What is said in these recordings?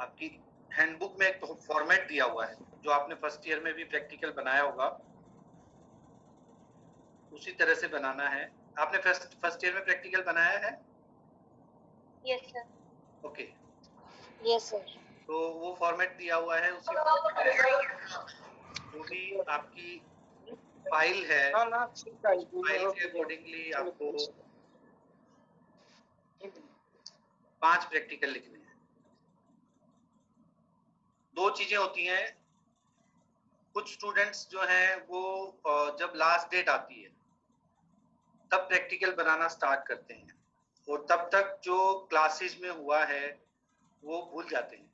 आपकी हैंडबुक में एक फॉर्मेट दिया हुआ है, जो आपने फर्स्ट ईयर में भी प्रैक्टिकल बनाया होगा, उसी तरह से बनाना है। आपने फर्स्ट ईयर में प्रैक्टिकल बनाया है? Yes sir. Okay, yes sir. तो वो फॉर्मेट दिया हुआ है, उसी जो भी आपकी फाइल है, फाइल के अकॉर्डिंगली आपको 5 प्रैक्टिकल लिखने हैं। 2 चीजें होती हैं, कुछ स्टूडेंट्स जो हैं वो जब लास्ट डेट आती है तब प्रैक्टिकल बनाना स्टार्ट करते हैं, और तब तक जो क्लासेस में हुआ है वो भूल जाते हैं,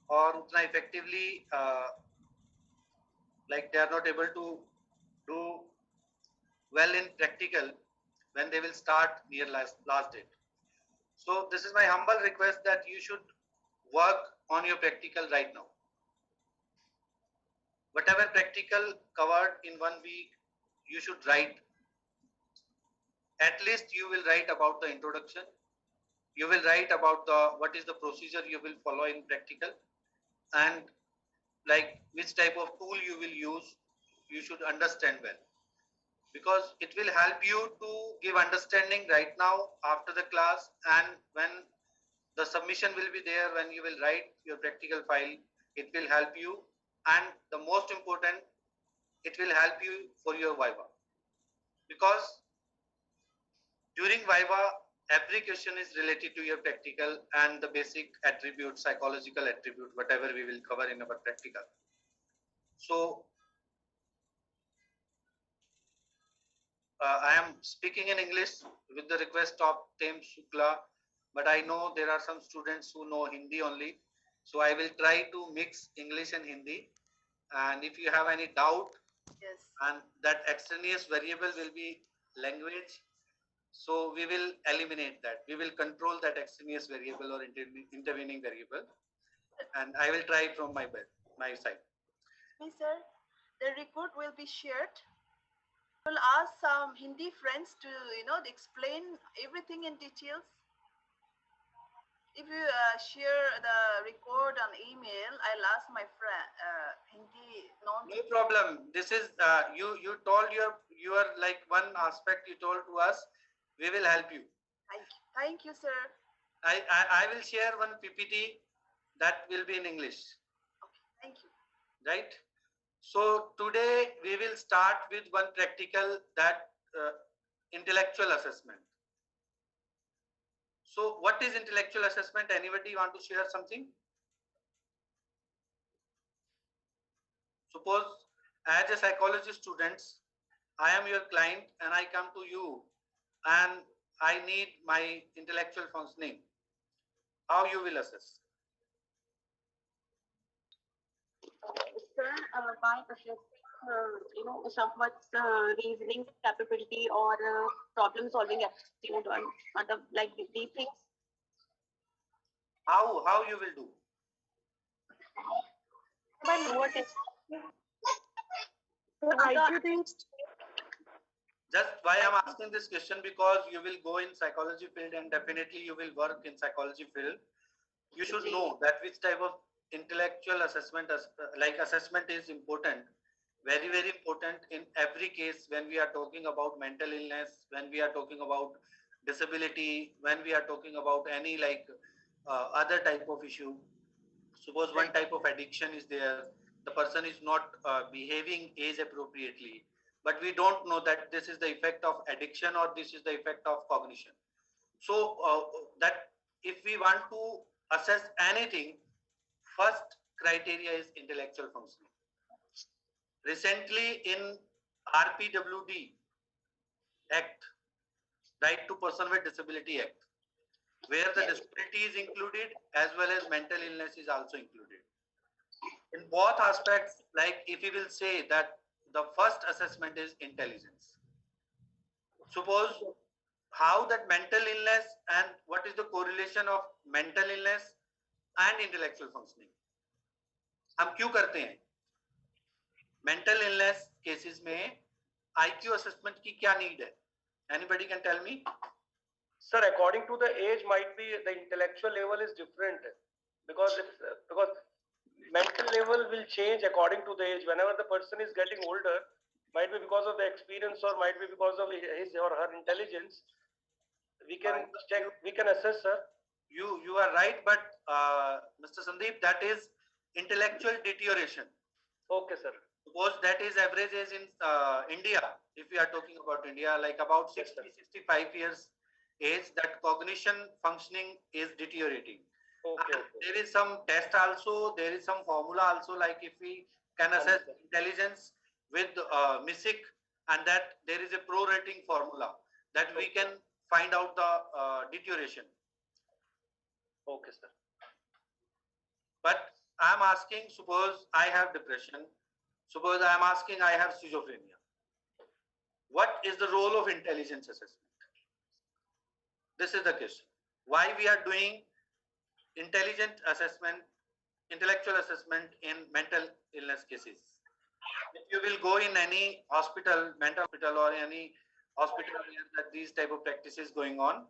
और उतना effectively like they are not able to do well in practical when they will start near last date. So this is my humble request that you should work on your practical right now. Whatever practical covered in 1 week, you should write. At least you will write about the introduction. You will write about what is the procedure you will follow in practical, and like which type of tool you will use. You should understand well, because it will help you to give understanding right now after the class, and when the submission will be there, when you will write your practical file, it will help you. And the most important, it will help you for your viva, because during viva every question is related to your practical and the basic attribute, psychological attribute, whatever we will cover in our practical. So I am speaking in English with the request of Tem Shukla, but I know there are some students who know Hindi only. So I will try to mix English and Hindi. And if you have any doubt, Yes. and that extraneous variable will be language, so we will eliminate that. We will control that extraneous variable or intervening variable. And I will try from my side. Yes, sir. The record will be shared. We'll ask some Hindi friends to, explain everything in details. If you share the record on email, I'll ask my friend Hindi non. No problem. This is you told your like one aspect you told to us. We will help you. Thank you, sir. I will share one PPT that will be in English. Okay, thank you. Right. So today we will start with one practical, that intellectual assessment. So what is intellectual assessment? Anybody want to share something? Suppose as a psychology student, I am your client and I come to you and I need my intellectual functioning. How you will assess? Sir, by assessing, someone's reasoning capability or problem-solving aptitude on the like these things. How you will do? By lower test. Just why I'm asking this question, because you will go in psychology field and definitely you will work in psychology field. You should know that which type of intellectual assessment assessment is important, very important in every case. When we are talking about mental illness, when we are talking about disability, when we are talking about any other type of issue. Suppose one type of addiction is there, the person is not behaving age appropriately, but we don't know that this is the effect of addiction or this is the effect of cognition. So that if we want to assess anything, first criteria is intellectual functioning. Recently in RPWD Act, Right to Person with Disability Act, where the disability is included as well as mental illness is also included. In both aspects, like if we will say that the first assessment is intelligence. Suppose how that mental illness and what is the correlation of mental illness and intellectual functioning. हम क्यों करते हैं? Mental illness cases में IQ assessment की क्या need है? Anybody can tell me? Sir, according to the age, might be the intellectual level is different. because because mental level will change according to the age. Whenever the person is getting older, might be because of the experience or might be because of his or her intelligence, we can check, we can assess, sir. You are right, but Mr. Sandeep, that is intellectual deterioration. Okay, sir. Suppose that is average age in India. If we are talking about India, like about 60, 65 years age, that cognition functioning is deteriorating. Okay. There is some test also, there is some formula also, like if we can assess intelligence with MISIC, and that there is a pro rating formula that we can find out the deterioration. Okay, sir. But I am asking, suppose I have depression, suppose I am asking I have schizophrenia. What is the role of intelligence assessment? This is the question. Why we are doing intelligent assessment, intellectual assessment in mental illness cases? If you will go in any hospital, mental hospital, or any hospital where that these type of practices going on,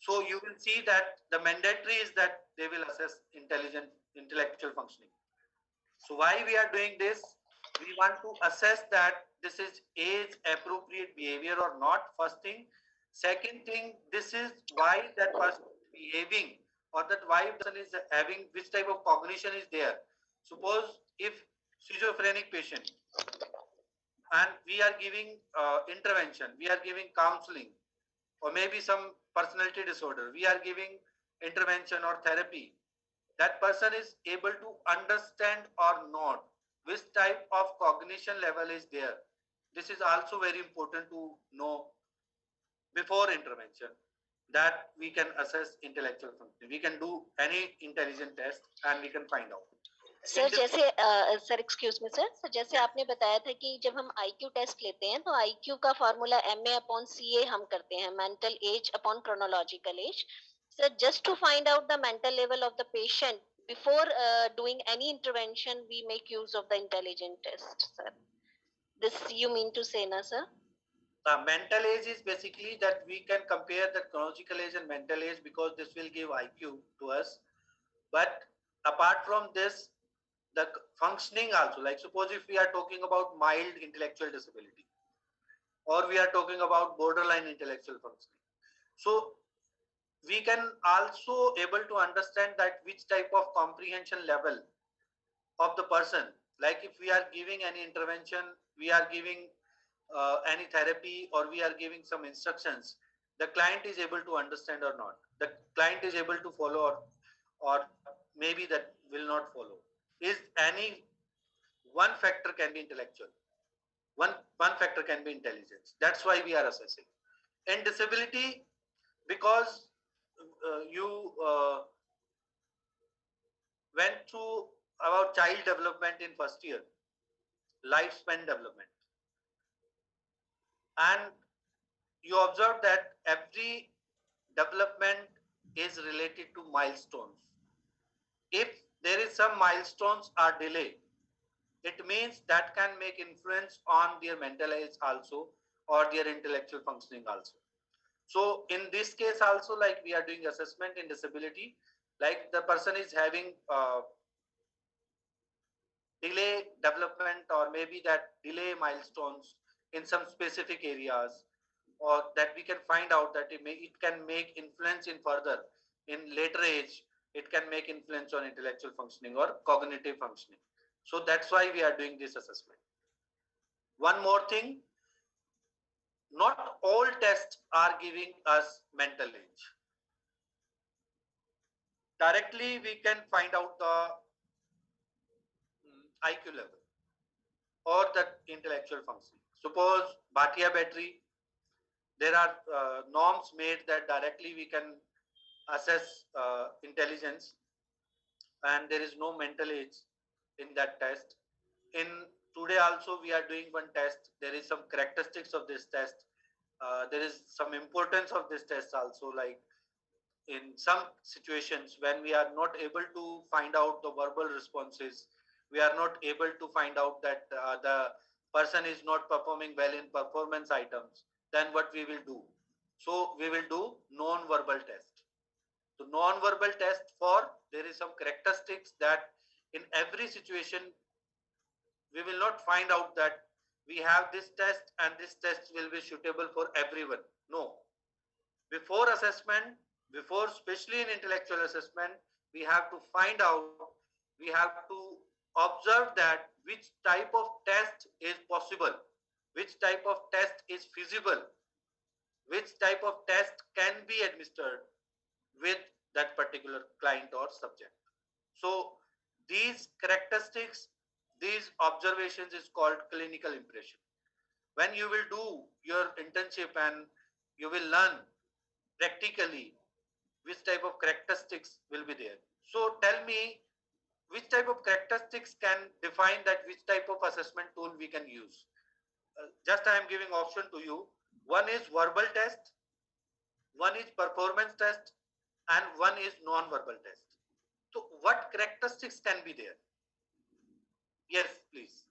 so you will see that the mandatory is that they will assess intellectual functioning. So why we are doing this? We want to assess that this is age appropriate behavior or not, first thing. Second thing, this is why that person is behaving, or that why person is having, which type of cognition is there. Suppose if schizophrenic patient, and we are giving intervention, we are giving counseling, or maybe some personality disorder, we are giving intervention or therapy, that person is able to understand or not, which type of cognition level is there. This is also very important to know before intervention, that we can assess intellectual function. We can do any intelligent test and we can find out. Sir जैसे sir excuse me sir जैसे आपने बताया था कि जब हम IQ test लेते हैं तो आईक्यू का फॉर्मूला MA/CA हम करते हैं, mental age upon chronological age. Sir just to find out the mental level of the patient before doing any intervention we make use of the intelligent test. Sir this you mean to say, na sir? Mental age is basically that we can compare the chronological age and mental age, because this will give IQ to us. But apart from this, the functioning also, like suppose if we are talking about mild intellectual disability, or we are talking about borderline intellectual functioning, so we can also able to understand that which type of comprehension level of the person, like if we are giving any intervention, we are giving any therapy, or we are giving some instructions, the client is able to understand or not, the client is able to follow, or maybe that will not follow. Is any one factor can be intellectual, one factor can be intelligence. That's why we are assessing. In disability, because you went through about child development in first year, lifespan development, and you observe that every development is related to milestones. If there is some milestones are delayed, it means that can make influence on their mental age also, or their intellectual functioning also. So in this case also, like we are doing assessment in disability, like the person is having delay development, or maybe that delay milestones in some specific areas, or that we can find out that it can make influence in further, in later age, it can make influence on intellectual functioning or cognitive functioning. So that's why we are doing this assessment. One more thing, not all tests are giving us mental age. Directly we can find out the IQ level or the intellectual functioning. Suppose Bhatia battery, there are norms made that directly we can assess intelligence, and there is no mental age in that test. In today also we are doing one test, there is some characteristics of this test, there is some importance of this test also, like in some situations when we are not able to find out the verbal responses, we are not able to find out that the person is not performing well in performance items, then what we will do? So we will do non-verbal test. The non-verbal test for, there is some characteristics that in every situation we will not find out that we have this test and this test will be suitable for everyone. No. Before assessment, before especially in intellectual assessment, we have to find out, we have to observe that which type of test is possible, which type of test is feasible, which type of test can be administered with that particular client or subject. So these characteristics, these observations is called clinical impression. When you will do your internship and you will learn practically which type of characteristics will be there. So tell me which type of characteristics can define that which type of assessment tool we can use. Just I am giving option to you. One is verbal test, one is performance test, and one is non-verbal test. So what characteristics can be there? Yes, please.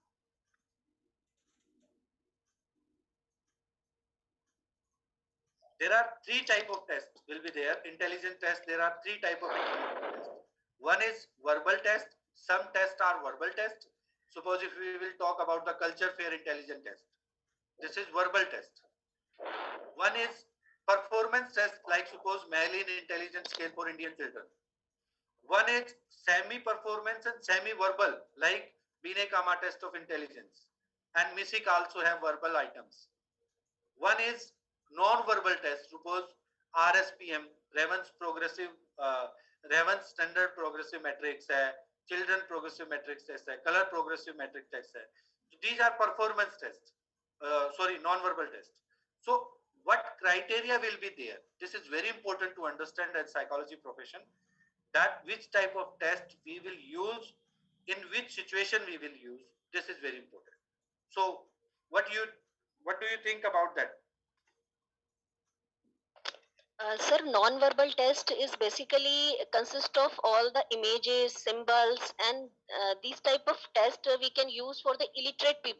There are three type of tests will be there. Intelligence test, there are three type of intelligence tests. One is verbal test. Some tests are verbal test. Suppose if we will talk about the culture fair intelligence test, this is verbal test. One is performance test, like suppose Malin intelligence scale for Indian children. One is semi-performance and semi-verbal, like Binet-Kama test of intelligence. And MISIC also have verbal items. One is non-verbal test, suppose RSPM, Raven's progressive, Raven's standard progressive matrix है, children progressive matrix test है, color progressive matrix test है. So these are performance tests, non-verbal tests. So what criteria will be there? This is very important to understand as psychology profession, that which type of test we will use, in which situation we will use. This is very important. So what do you think about that? Sir, non-verbal test is basically consist of all the images, symbols, and these type of test we can use for the illiterate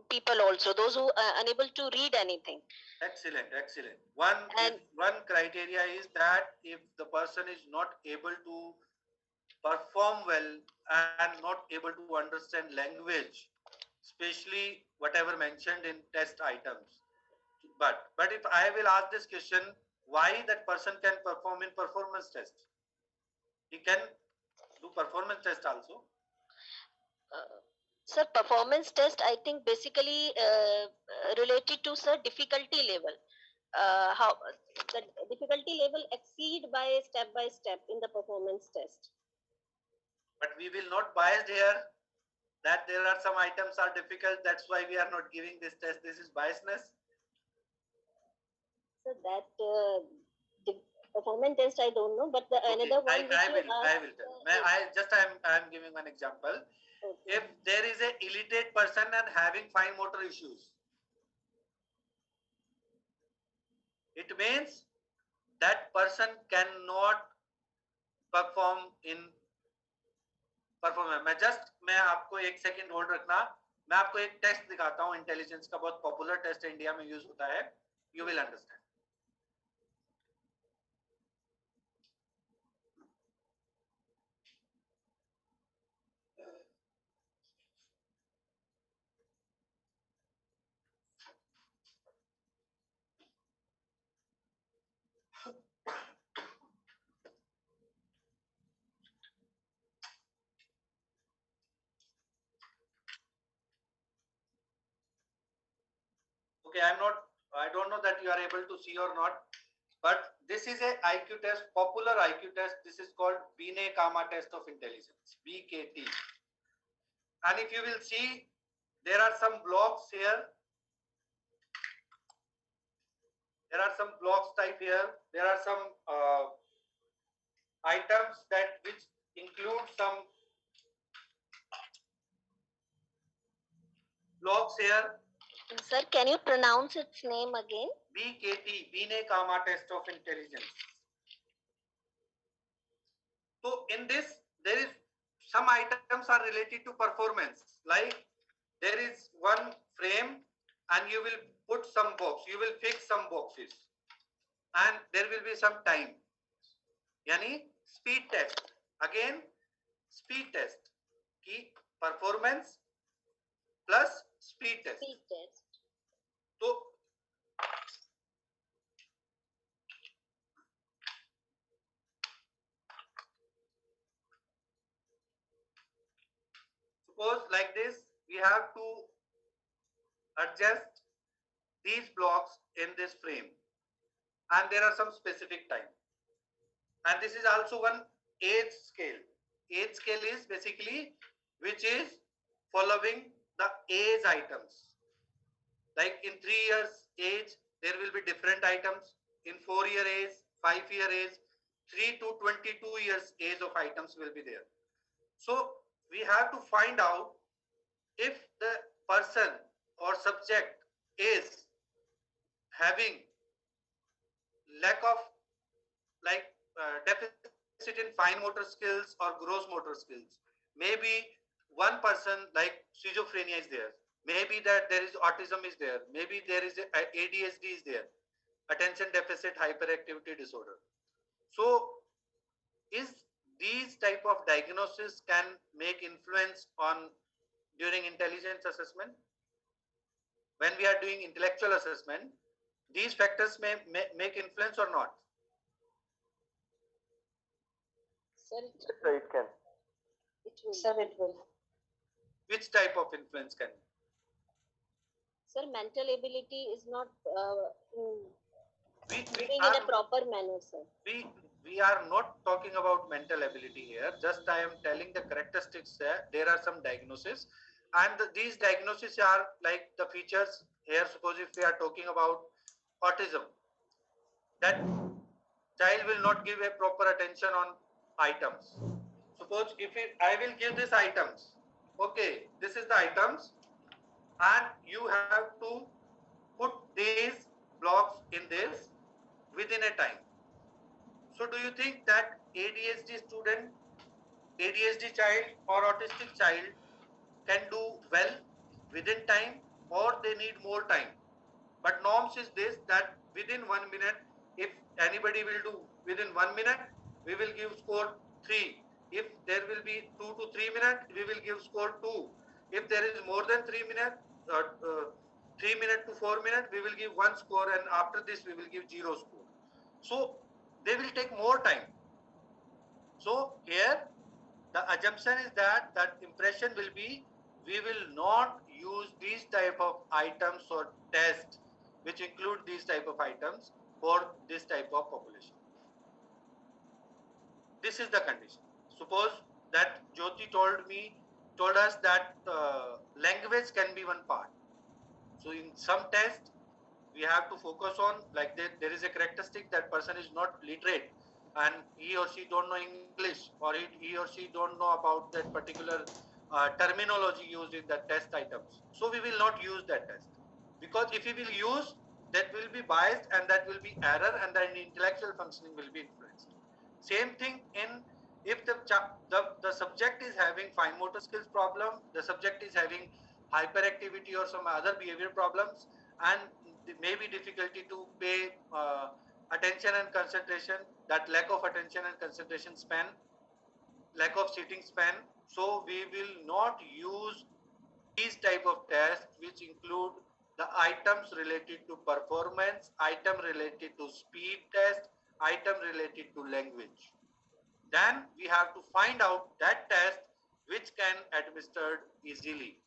people also, those who are unable to read anything. Excellent, excellent. One criteria is that if the person is not able to perform well and not able to understand language, especially whatever mentioned in test items. But if I will ask this question, why that person can perform in performance test? He can do performance test also. Sir, performance test, I think basically related to sir difficulty level. How the difficulty level exceed by step in the performance test. But we will not bias here that there are some items are difficult. That's why we are not giving this test. This is biasness. So that the performance test I don't know, but the another one I will tell. I'm giving one example. Okay. If there is a illiterate person and having fine motor issues, it means that person cannot perform in performance. मैं आपको एक second hold रखना, मैं आपको एक test दिखाता हूँ intelligence का, बहुत पॉपुलर टेस्ट इंडिया में यूज होता है. You will understand. Okay, I don't know that you are able to see or not, but this is a IQ test, popular IQ test. This is called Binet-Kama test of intelligence, BKT. And if you will see, there are some blocks here. There are some blocks type here. There are some items that which include some blocks here. Sir, can you pronounce its name again? BKT, Binet-Kama test of intelligence. So in this, there is some items are related to performance. Like there is one frame and you will put some box, you will fix some boxes and there will be some time. यानी speed test, again speed test की performance plus speed test. Speed test. तो suppose like this, we have to adjust these blocks in this frame, and there are some specific time, and this is also one age scale. Age scale is basically which is following the age items. Like in 3 years age, there will be different items. In 4-year age, 5-year age, 3 to 22 years age of items will be there. So we have to find out if the person or subject is having lack of like deficit in fine motor skills or gross motor skills. Maybe one person like schizophrenia is there. Maybe that there is autism is there. Maybe there is ADHD is there. Attention deficit hyperactivity disorder. So is these type of diagnosis can make influence on during intelligence assessment? When we are doing intellectual assessment, these factors may make influence or not? Sir, It can. it will. Sir, it will. Which type of influence can? Sir, mental ability is not We moving in a are proper manner, sir. we are not talking about mental ability here. Just I am telling the characteristics there. There are some diagnoses, and these diagnoses are like the features here. Suppose if we are talking about autism, that child will not give a proper attention on items. Suppose if I will give these items, okay, this is the items, and you have to put these blocks in this within a time. So do you think that ADHD student, ADHD child or autistic child can do well within time, or they need more time? But norms is this, that within 1 minute, if anybody will do within 1 minute, we will give score 3. If there will be 2 to 3 minutes, we will give score 2. If there is more than 3 minutes, 3 minutes to 4 minutes, we will give 1 score, and after this we will give 0 score. So they will take more time. So here the assumption is that impression will be, we will not use these type of items or tests which include these type of items for this type of population. This is the condition. Suppose that Jyoti told us that language can be one part. So in some test we have to focus on, like there is a characteristic that person is not literate and he or she don't know English, or he or she don't know about that particular terminology used in the test items. So we will not use that test, because if we will use, that will be biased and that will be error, and then intellectual functioning will be influenced. Same thing in, if the subject is having fine motor skills problem, the subject is having hyperactivity or some other behavior problems, and maybe difficulty to pay attention and concentration, that lack of attention and concentration span, lack of sitting span. So we will not use these type of tests which include the items related to performance, item related to speed test, item related to language. Then we have to find out that test which can administered easily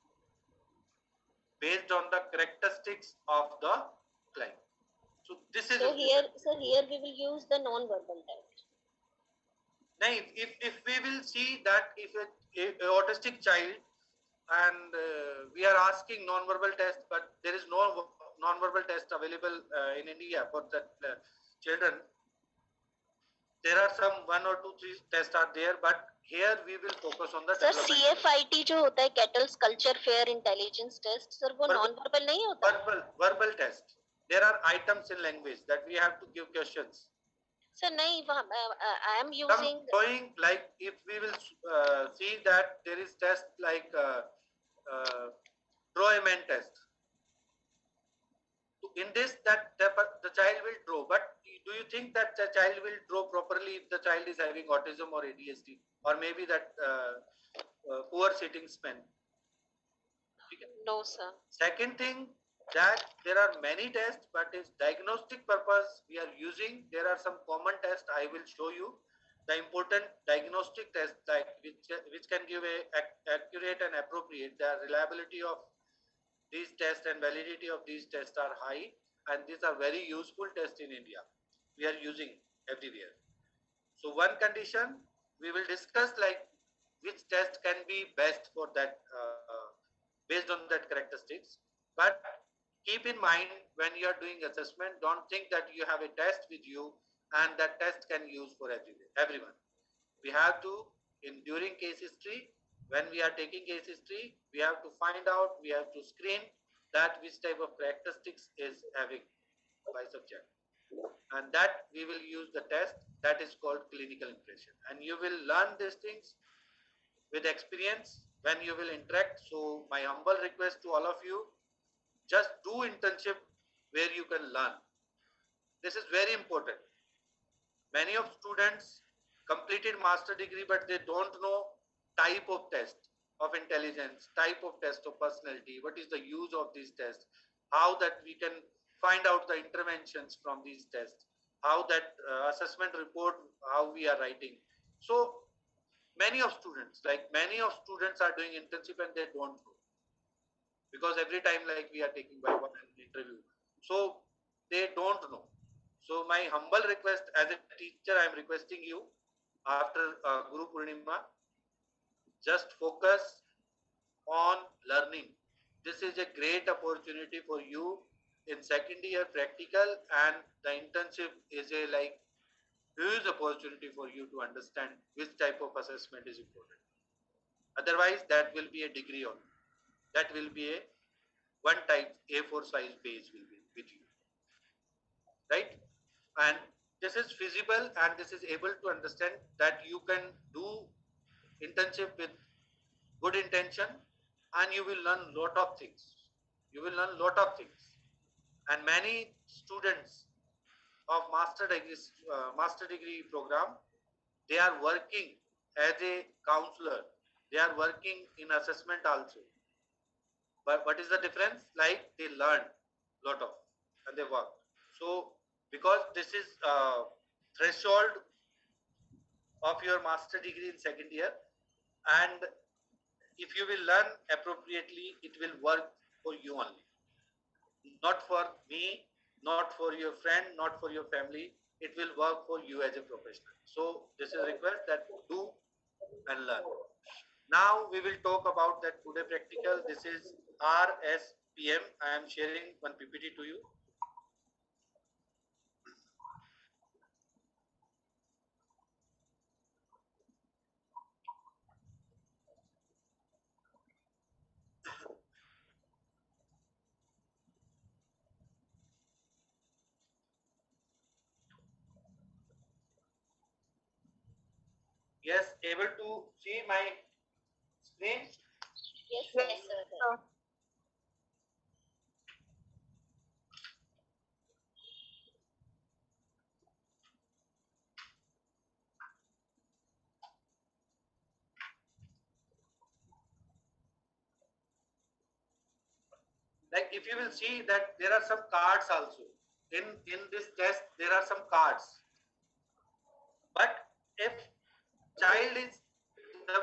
based on the characteristics of the client. So this is So important. here we will use the non-verbal test. Now, if we will see that if a autistic child, and we are asking non-verbal test, but there is no non-verbal test available in India for that children. There are some 1 or 2, 3 tests are there, but here we will focus on the Sir, development. CFIT जो होता है Kettle's Culture Fair Intelligence Test, sir वो non-verbal नहीं होता? Verbal test. There are items in language that we have to give questions. Sir नहीं, I am Some using. showing, like if we will see that there is test like draw a man test. In this, that the child will draw, but do you think that the child will draw properly if the child is having autism or ADHD or maybe that poor sitting span? No, sir. Second thing, that there are many tests, but is diagnostic purpose we are using. There are some common tests I will show you. The important diagnostic tests like which can give a accurate and appropriate. The reliability of these tests and validity of these tests are high, and these are very useful tests in India. We are using everywhere. So one condition we will discuss like which test can be best for that based on that characteristics. But keep in mind when you are doing assessment, don't think that you have a test with you and that test can use for everyone. We have to in during case history, when we are taking case history, we have to find out, we have to screen that which type of characteristics is having by subject, and that we will use the test that is called clinical impression, and you will learn these things with experience when you will interact. So my humble request to all of you, just do internship where you can learn. This is very important. Many of students completed master degree, but they don't know type of test of intelligence, type of test of personality, what is the use of these tests, how that we can find out the interventions from these tests, how that assessment report, how we are writing. So many of students are doing internship and they don't know, because every time like we are taking by one interview, so they don't know. So my humble request as a teacher, I am requesting you after Guru Purnima, just focus on learning. This is a great opportunity for you in second year practical, and the internship is a like huge opportunity for you to understand which type of assessment is important. Otherwise, that will be a degree only. That will be a one type A4 size page will be with you, right? And this is feasible, and this is able to understand that you can do internship with good intention, and you will learn lot of things. You will learn lot of things, and many students of master degree program, they are working as a counselor. They are working in assessment also. But what is the difference? Like they learn lot of and they work. So because this is threshold of your master degree in second year, and if you will learn appropriately, it will work for you only, not for me, not for your friend, not for your family. It will work for you as a professional. So this is a request that do and learn. Now we will talk about that today practical. This is RSPM. I am sharing one PPT to you. Yes, able to see my screen? Yes, Yes, sir. sir. Like if you will see that there are some cards also. In this test, there are some cards. But if child is the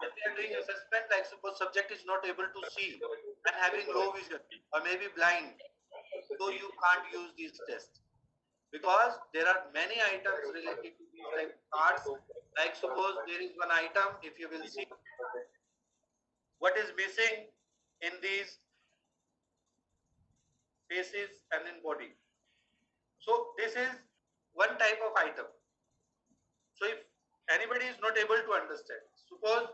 if they are doing assessment, like suppose subject is not able to see and having low vision or maybe blind, so you can't use these tests, because there are many items related to these type of cards. Like suppose there is one item, if you will see what is missing in these faces and in body. So this is one type of item. So if anybody is not able to understand, suppose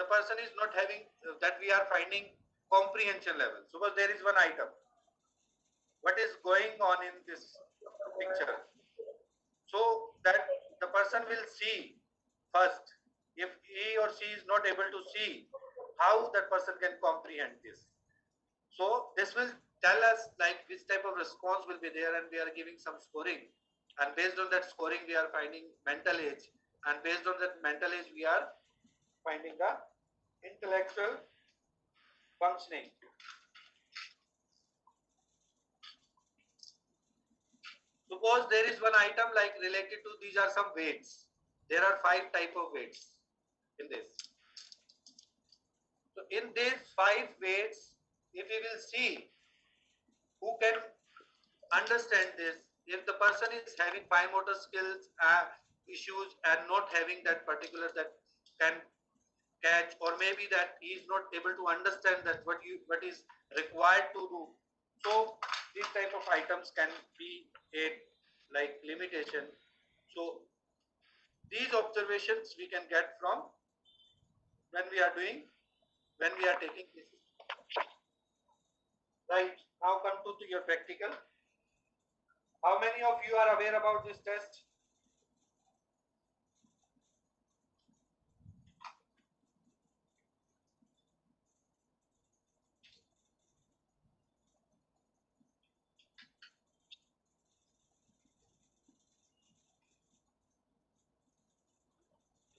the person is not having that we are finding comprehension level. Suppose there is one item. What is going on in this picture? So that the person will see first. If he or she is not able to see, how that person can comprehend this? So this will tell us like which type of response will be there, and we are giving some scoring, and based on that scoring we are finding mental age, and based on that mental age we are finding the intellectual functioning. Suppose there is one item like related to these are some weights. There are 5 type of weights in this. So in these 5 weights, if we will see who can understand this, if the person is having fine motor skills issues and not having that particular that can catch, or maybe that he is not able to understand that what is required to do. So these type of items can be a like limitation. So these observations we can get from when we are taking this. Right, now come to your practical. How many of you are aware about this test?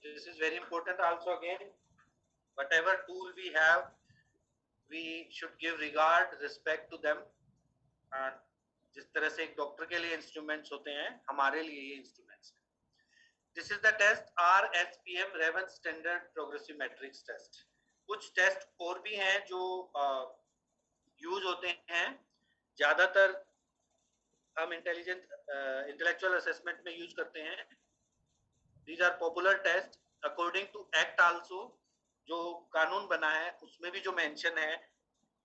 This is very important also. Again, whatever tool we have, we should give regard, respect to them. And जिस तरह से एक doctor के लिए instruments होते हैं, हमारे लिए ये इंस्ट्रूमेंट्स हैं. This is the test RSPM Raven Standard Progressive Matrix Test. कुछ टेस्ट और भी हैं जो यूज होते हैं, ज्यादातर हम इंटेलेक्चुअल असेसमेंट में यूज करते हैं. These are popular tests according to Act also. जो कानून बना है उसमें भी जो मेंशन है,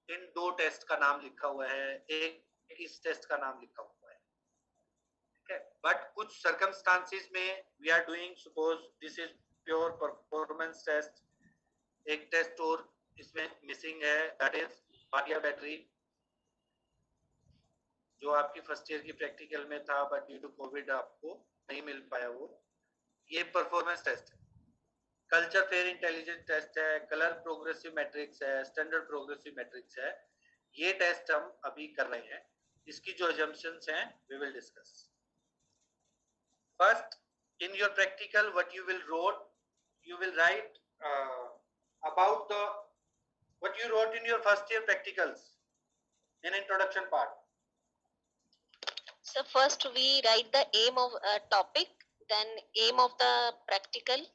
इन 2 टेस्ट का नाम लिखा हुआ है, एक इस टेस्ट का नाम लिखा हुआ है. ठीक है, बट कुछ सर्कमस्टांसेस में we are doing, suppose this is pure performance test. एक टेस्ट और इसमें मिसिंग है, दैट इज बारिया बैटरी, जो आपकी फर्स्ट ईयर की प्रैक्टिकल में था बट ड्यू टू कोविड आपको नहीं मिल पाया. वो ये परफॉर्मेंस टेस्ट है. कल्चर फेयर इंटेलिजेंस टेस्ट है, कलर प्रोग्रेसिव मैट्रिक्स है, स्टैंडर्ड प्रोग्रेसिव मैट्रिक्स है. ये टेस्ट हम अभी कर रहे हैं. इसकी जो assumptions हैं we will discuss. First, in your practical, what you will write about what you wrote in your first year practicals in introduction part. So first we write the aim of topic, then aim of the practical,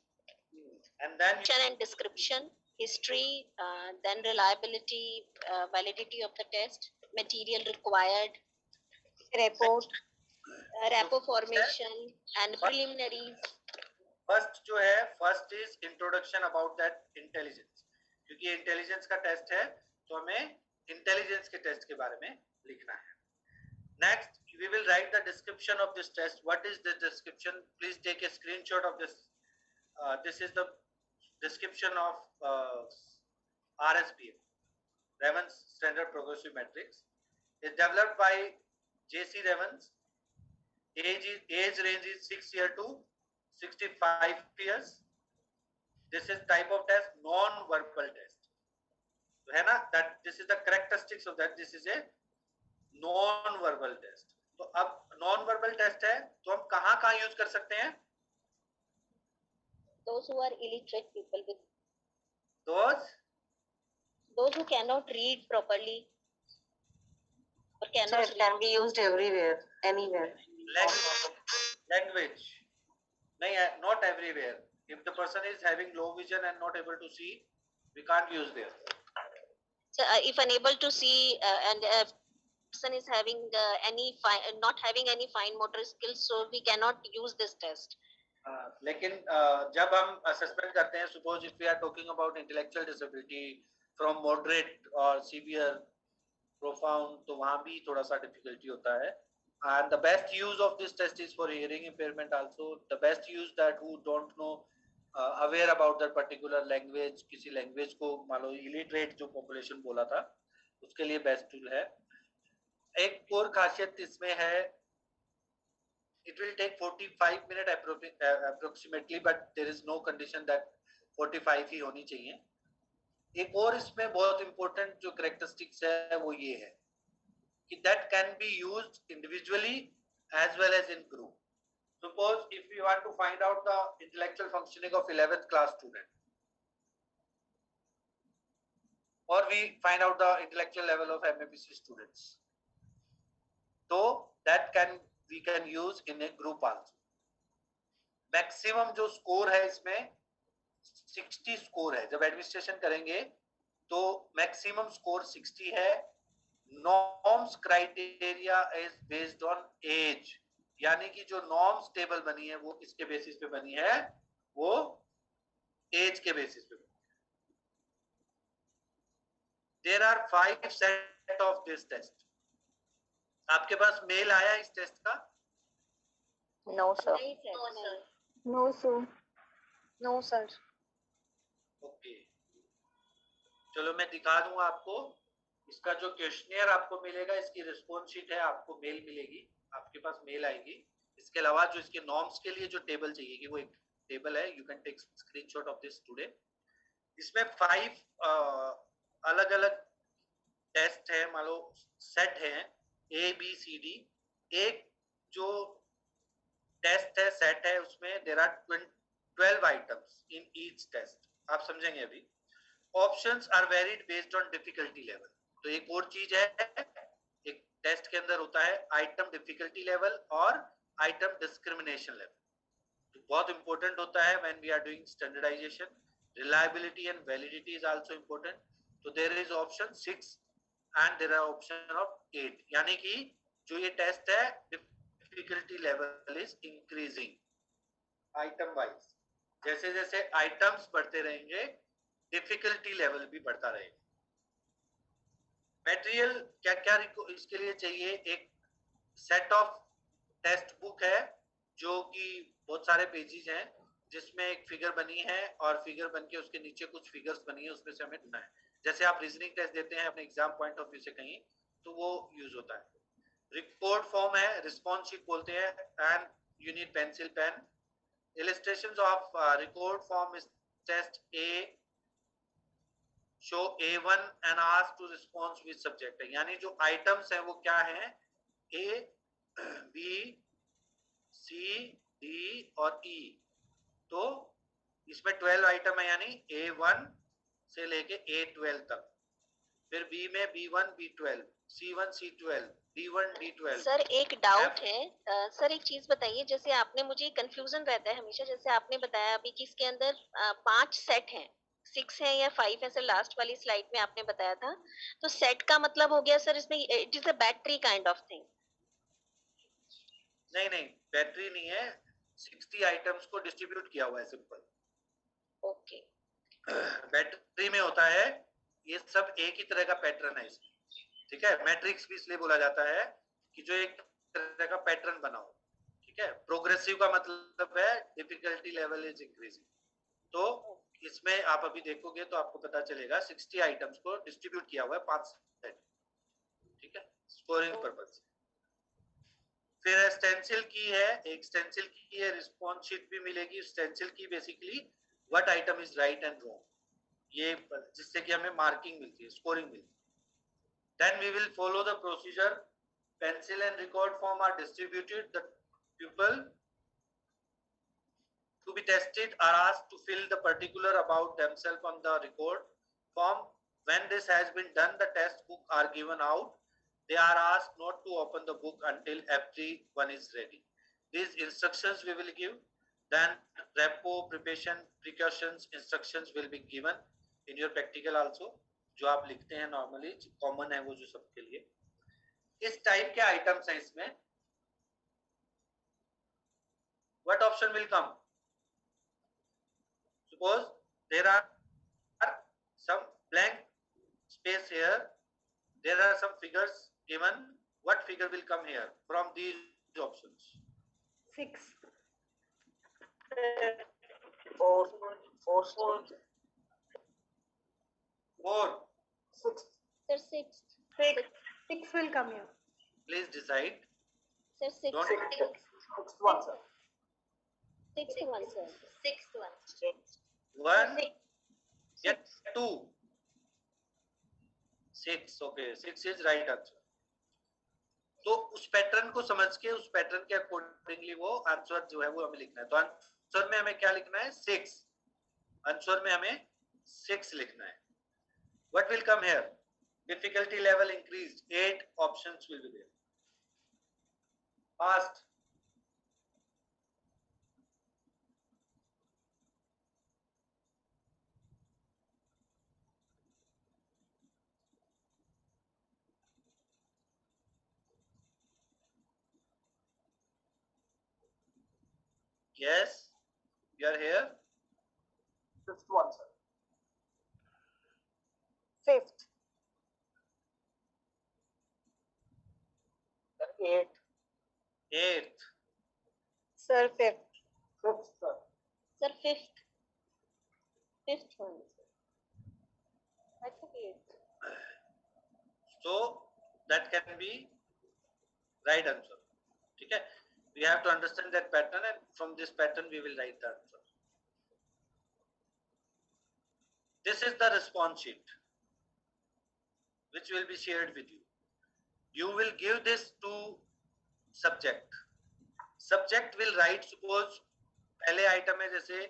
And then and description, history, then reliability, validity of the test, material required, report, repo formation, and preliminaries. First जो है, first is introduction about that intelligence. क्योंकि intelligence का test है तो हमें intelligence के test के बारे में लिखना है. Next we will write the description of this test. What is the description? Please take a screenshot of this. This is the description of RSPM, Raven's Standard Progressive Matrix. It's developed by J.C. Ravens. Age range is 6 years to 65 years. This is type of test non-verbal test. तो है ना, that this is the characteristics of that. This is a non-verbal test. तो अब non-verbal test है तो हम कहाँ use कर सकते हैं? Those who are illiterate people, with those who cannot read properly or So cannot it can be used everywhere, anywhere. language. नहीं, not everywhere. If the person is having low vision and not able to see, we can't use there. So, if unable to see and person is having not having any fine motor skills, so we cannot use this test. लेकिन जब हम assessment करते हैं, suppose if we are talking about intellectual disability from moderate or severe, profound, तो वहाँ भी थोड़ा सा difficulty होता है. And the best use of this test is for hearing impairment also. The best use that who don't know aware about that particular language, किसी language को मान लो illiterate जो population बोला था, उसके लिए best tool है. एक और खासियत इसमें है, it will take 45 minutes approximately, but there is no condition that 45 ही होनी चाहिए. एक और इसमें बहुत इंपॉर्टेंट जो करेक्टरिस्टिक्स है वो ये है कि that can be used individually as well as in group. Suppose if we want to find out the intellectual functioning of 11th class student, or we find out the intellectual level of MAPC students, so that we can use in a group also. Maximum जो score है इसमें 60 score है. जब administration करेंगे तो maximum score 60 है. Norms criteria is based on age, यानी कि जो नॉर्म्स टेबल बनी है वो किसके बेसिस पे बनी है, वो एज के बेसिस पे बनी है. There are 5 set of this test. आपके पास मेल आया इस टेस्ट का? No, sir. नहीं sir. No, sir. No, sir. Okay, चलो मैं दिखा दूंगा आपको. इसका जो क्वेश्चनियर आपको मिलेगा, इसकी रिस्पॉन्स शीट है, आपको मेल मिलेगी, आपके पास मेल आएगी. इसके अलावा जो इसके नॉर्म्स के लिए जो टेबल चाहिए कि वो एक टेबल है, you can take screenshot of this today. इसमें 5 अलग अलग टेस्ट है, मान लो सेट है ए बी सी डी. एक जो टेस्ट है सेट है, उसमें there are 12 items in each test. आप समझेंगे अभी. Options are varied based on difficulty level. तो एक और चीज है, एक टेस्ट के अंदर होता है आइटम डिफिकल्टी लेवल और आइटम डिस्क्रिमिनेशन लेवल. तो बहुत इंपॉर्टेंट होता है when we are doing standardization. Reliability and validity is also important. तो there is option 6 and there are option of 8, यानी कि जो ये टेस्ट है difficulty level is increasing item wise. जैसे जैसे आइटम्स बढ़ते रहेंगे डिफिकल्टी लेवल भी बढ़ता रहेगा. मटेरियल क्या क्या इसके लिए चाहिए, एक सेट ऑफ टेस्ट बुक है जो कि बहुत सारे पेजेस हैं, जिसमें एक फिगर बनी है और फिगर बन के उसके नीचे कुछ फिगर्स बनी है, उसमें से हमें ढूंढना है. जैसे आप रीजनिंग टेस्ट देते हैं अपने एग्जाम पॉइंट ऑफ व्यू से कहीं, तो वो यूज होता है. रिपोर्ट फॉर्म है, रिस्पॉन्स शीट बोलते हैं, and you need pencil pen. Illustrations of record form is test a show A1 and ask to respond with subject है, यानी जो आइटम्स हैं वो क्या हैं, A, B, C, D और E. तो इसमें 12 आइटम है, यानी A1 से लेके A12 तक. फिर B में B1, B12, C1, C12, D1, D12. Sir एक डाउट है. सर एक चीज बताइए, जैसे आपने, मुझे कंफ्यूजन रहता है हमेशा, जैसे आपने बताया अभी कि इसके अंदर 5 सेट हैं, 6 है या 5 है सर, लास्ट वाली स्लाइड में आपने बताया था. तो सेट का मतलब हो गया सर इसमें it is a battery kind of thing. नहीं नहीं, बैटरी नहीं है, 60 आइटम्स को डिस्ट्रीब्यूट किया हुआ है, सिंपल. ओके. बैटरी में होता है ये सब एक ही तरह का पैटर्न है इसमें, ठीक है. मैट्रिक्स भी इसलिए बोला जाता है कि जो एक तरह का पैटर्न बना हो, ठीक है. प्रोग्रेसिव का मतलब है डिफिकल्टी लेवल इज इंक्रीजिंग. तो इसमें आप अभी देखोगे तो आपको पता चलेगा 60 आइटम्स को डिस्ट्रीब्यूट किया हुआ है 5 सेट, ठीक है, स्कोरिंग पर्पस. फिर स्टेंसिल की है, एक स्टेंसिल की है, रिस्पॉन्स शीट भी मिलेगी. स्टेंसिल की basically what item is right and wrong, ये जिससे कि हमें मार्किंग मिलती है, स्कोरिंग मिलती है. Then we will follow the procedure. Pencil and record form are distributed. The pupil to be tested are asked to fill the particular about themselves on the record form. When this has been done, the test book are given out. They are asked not to open the book until everyone is ready. These instructions we will give. Then repo, preparation, precautions, instructions will be given in your practical also. जो आप लिखते हैं normally common है वो जो सबके लिए. इस टाइप के आइटम्स हैं इसमें. What option will come? Suppose there are some blank space here, there are some figures given. What figure will come here from these options? 6. 4. 4. 4. 6. Sir 6. 6 will come here. Please decide. Sir 6. Don't 6th one, sir. 6th one sir. 6th one. 1 get 2. 6. Okay, 6 is right answer. तो उस pattern को समझ के उस pattern के accordingly वो answer जो है वो हमें लिखना है. तो आंसर में हमें क्या लिखना है? 6. आंसर में हमें 6 लिखना है. What will come here? Difficulty level increased. 8 options will be there. Past. Yes, you are here. Fifth one, sir. Fifth. Eighth. 8th. Sir, fifth. Fifth, sir. Sir, fifth. Fifth one. I think eighth. So that can be right answer. Okay. We have to understand that pattern, and from this pattern we will write the answer. This is the response sheet which will be shared with you. You will give this to subject. Subject will write, suppose पहले item है जैसे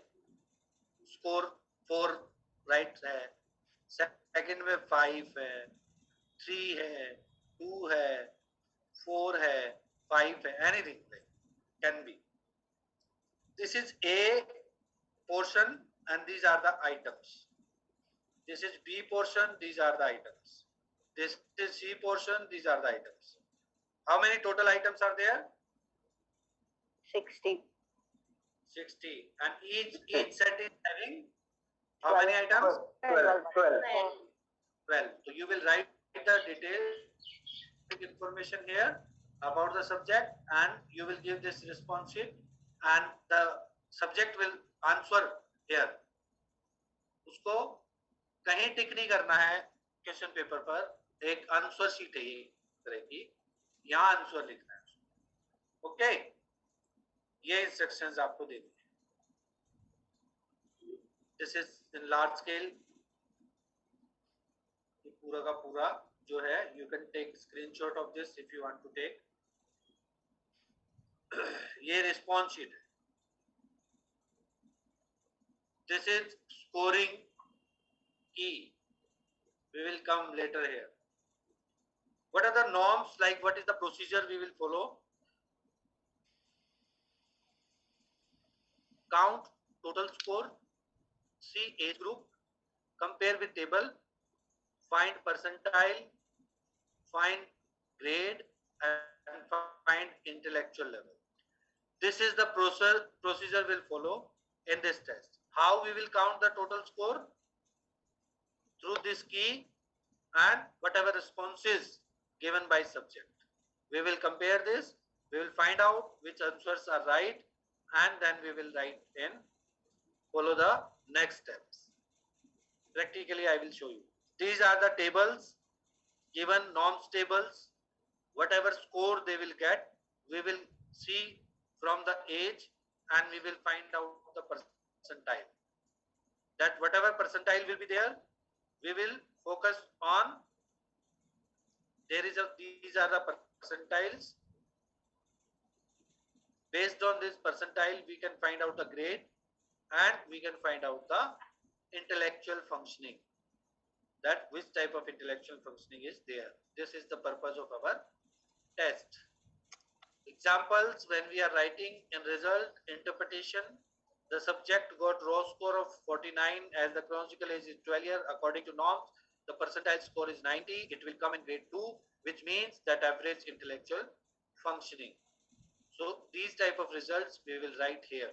score 4 right है, second में 5 है, 3 है, 2 है, 4 है, 5 है, anything can be. This is A portion and these are the items. This is B portion, these are the items. This is C portion, these are the items. How many total items are there? 60. 60. And each set is having how many items? 12. 12. So you will write the detailed information here about the subject and you will give this response sheet and the subject will answer here. उसको कहीं टिक नहीं करना है question paper पर, एक answer sheet है ये तरह की, यहाँ आंसर लिखना है. ओके, ये इंस्ट्रक्शंस आपको देनी है. This is in large scale. पूरा का पूरा जो है you can take screenshot of this if you want to take. ये रिस्पॉन्स शीट है. This is scoring key. We will come later here. What are the norms, like what is the procedure we will follow? Count total score, see age group, compare with table, find percentile, find grade and find intellectual level. This is the procedure we'll follow in this test. How we will count the total score? Through this key and whatever responses given by subject. We will compare this, we will find out which answers are right and then we will write in, follow the next steps. Practically I will show you. These are the tables, given norms tables. Whatever score they will get, we will see from the age and we will find out the percentile. That whatever percentile will be there, we will focus on. These are the percentiles. Based on this percentile, we can find out the grade and we can find out the intellectual functioning. That which type of intellectual functioning is there. This is the purpose of our test. Examples, when we are writing in result interpretation, the subject got raw score of 49 as the chronological age is 12 years. According to norms, the percentile score is 90. It will come in grade 2, which means that average intellectual functioning. So these type of results we will write here.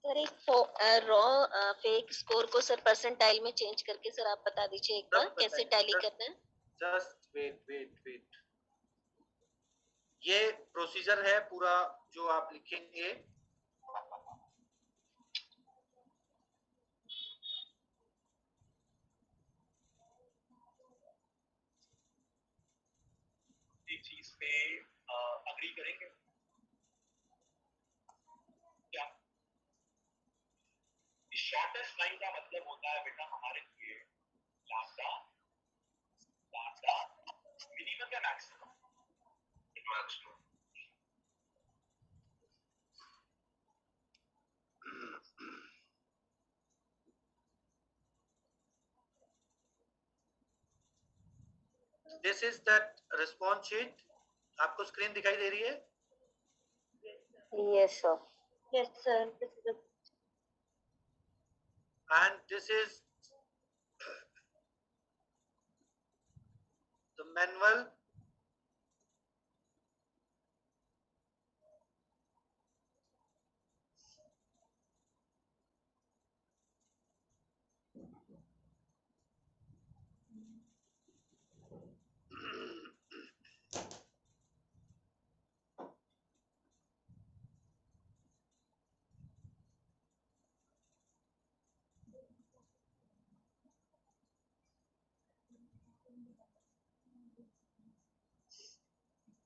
Sir एक raw fake score को sir percentile में change करके sir आप बता दीजिए एक बार कैसे tally करना है. Just wait. ये प्रोसीजर है पूरा जो आप लिखेंगे. चीज पे अग्री करेंगे क्या? शॉर्टेस्ट लाइन का मतलब होता है बेटा हमारे लिए lambda maths no. This is that response sheet. आपको screen दिखाई दे रही है? Yes, sir. Yes, sir. And this is the manual.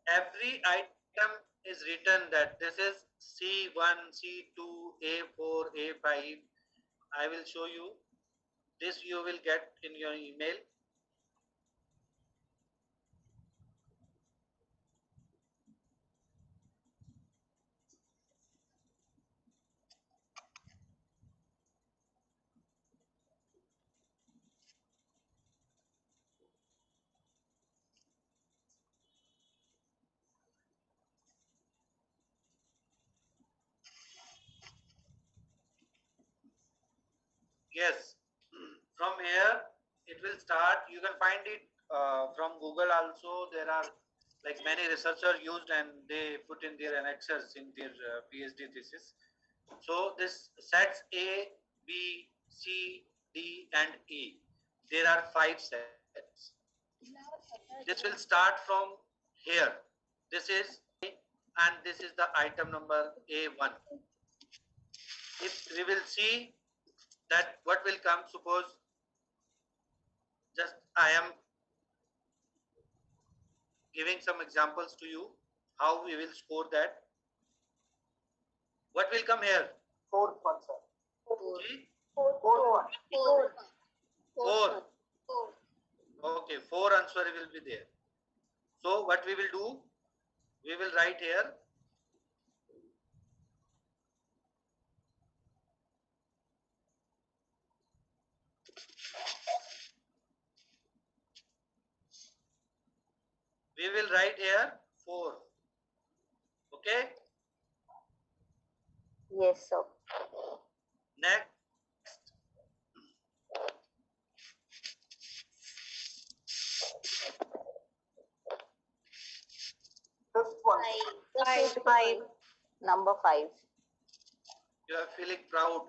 Every item is written that this is C1, C2, A4, A5. I will show you. This you will get in your email. Yes, from here it will start. You can find it from Google also. There are like many researchers used and they put in their annexes in their PhD thesis. So this sets A, B, C, D and E. There are 5 sets. This will start from here. This is A and this is the item number A1. If we will see that what will come, suppose just I am giving some examples to you how we will score that. What will come here? Fourth one, sir. G? Fourth one. Four. Okay, 4 answer will be there. So what we will do? We will write here we will write here 4. Okay. Yes, sir. Next. Fifth one. Five. Number 5. You are feeling proud.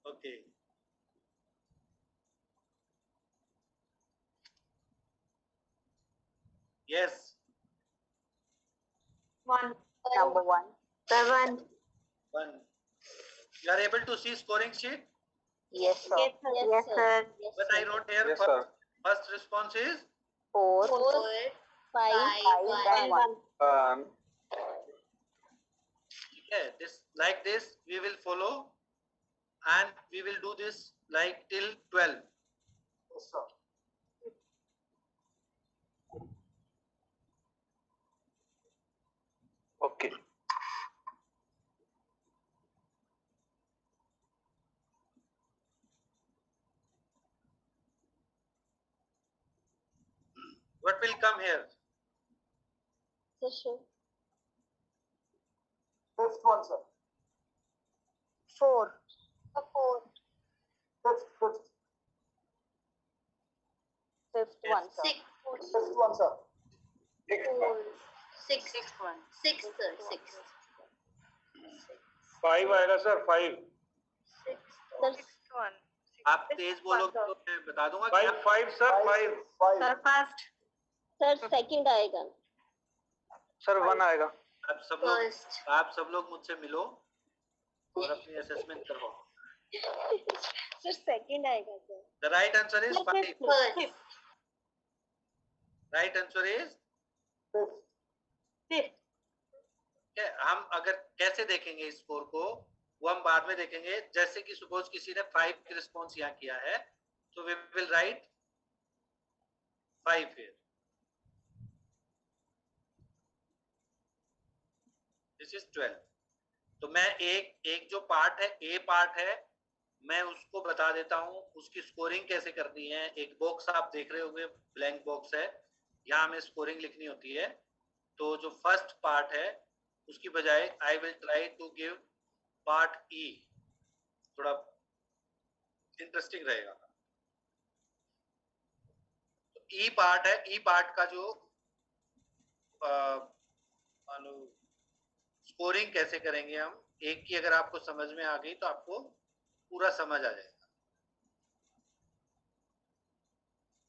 Okay. Yes. Number 1. 7. 1. You are able to see scoring sheet? Yes, sir. Yes, sir. When I wrote here, Yes, sir. first response is 4. 5 and 1. okay, this like this we will follow and we will do this like till 12. Yes, sir. Okay. What will come here? Sure. Fifth one, sir. 4. Fifth. Fifth one, sir. Fifth one, sir. Sixth one. Sixth, sir. Sixth. 5 आएगा sir 5. Sir, आप तेज बोलोगे तो मैं बता दूंगा कि 5 sir 5. 5. first. Sir, second आएगा. Sir 1 आएगा. आप सब लोग मुझसे मिलो और अपनी असेसमेंट करवाओ. Sir, second आएगा sir. The right answer is 5. First. Right answer is Fifth. हम अगर कैसे देखेंगे इस स्कोर को? वो हम बाद में देखेंगे. जैसे कि सपोज किसी ने 5 की रिस्पॉन्स यहाँ किया है, तो we will write 5 here. This is 12. तो मैं एक जो पार्ट है, ए पार्ट है, मैं उसको बता देता हूँ उसकी स्कोरिंग कैसे करनी है. एक बॉक्स आप देख रहे होंगे, ब्लैंक बॉक्स है, यहाँ हमें स्कोरिंग लिखनी होती है. तो जो फर्स्ट पार्ट है उसकी बजाय I will try to give part E, थोड़ा इंटरेस्टिंग रहेगा. तो ई पार्ट है, ई पार्ट का जो मान लो स्कोरिंग कैसे करेंगे हम, एक की अगर आपको समझ में आ गई तो आपको पूरा समझ आ जाएगा.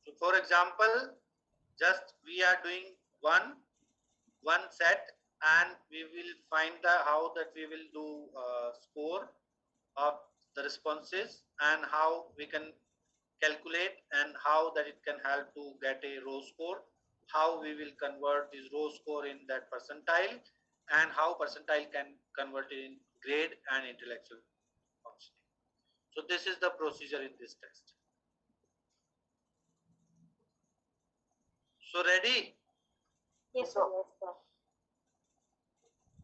So for example, just we are doing one set, and we will find the how that we will do score of the responses, and how we can calculate, and how that it can help to get a row score, how we will convert this row score in that percentile, and how percentile can convert it in grade and intellectual functioning. So this is the procedure in this test. So ready? Yes, sir.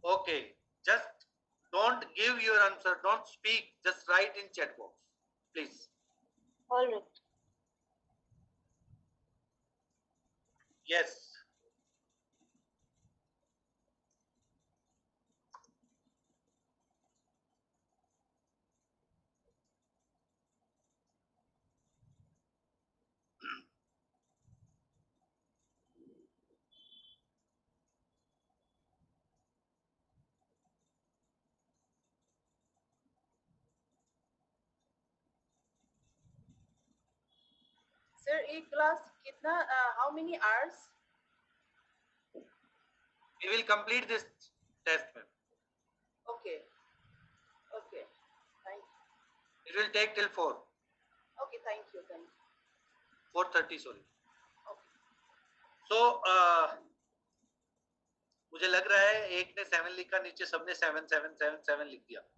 Okay, just don't give your answer, don't speak, just write in chat box, please. All right. Yes. Sir, एक class कितना how many hours? We will complete this test, ma'am. Okay. Okay. Thank you. It will take till 4. Okay, thank you. Thank you. 4:30, sorry. Okay. So मुझे लग रहा है एक ने 7 लिखा, नीचे सबने 7 7 7 7 लिख दिया.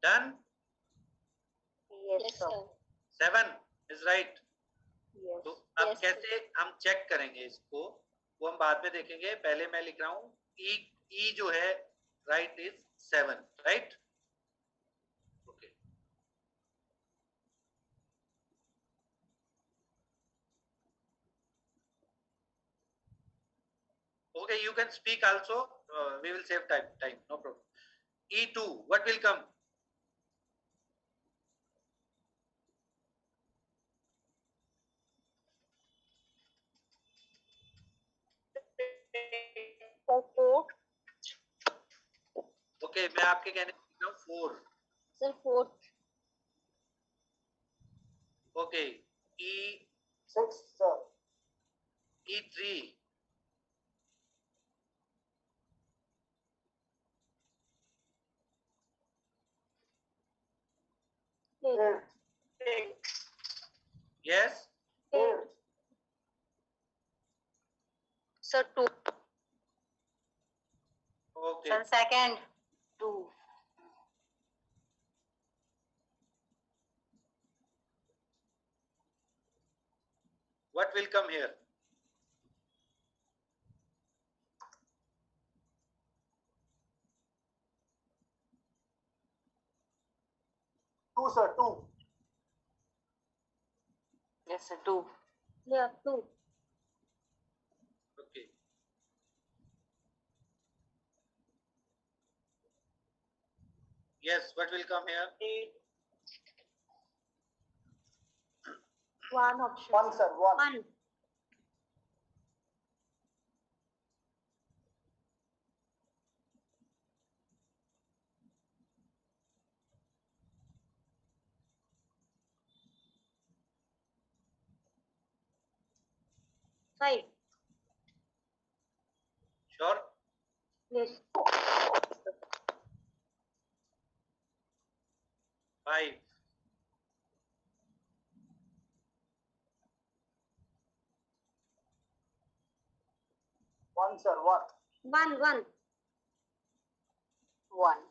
Done? Yes, sir. 7 is right. Yes. तो अब Yes, कैसे हम चेक करेंगे इसको, वो हम बाद में देखेंगे. पहले मैं लिख रहा हूँ ई जो है right is 7, right. Okay. Okay, you can speak also. We will save time, no problem. E2, what will come? Four. Okay, मैं आपके कहने को लिख रहा हूँ 4. Sir, fourth. Okay, Six, sir. E3. Eight. Yes. Eight. sir, 2. Okay. Sir, second. Two. What will come here? Two, sir. Two. Yes, sir. Two. Yeah, two. Okay. Yes, what will come here? One option. One, sir. One. Five. Sure. Yes. 5. 1.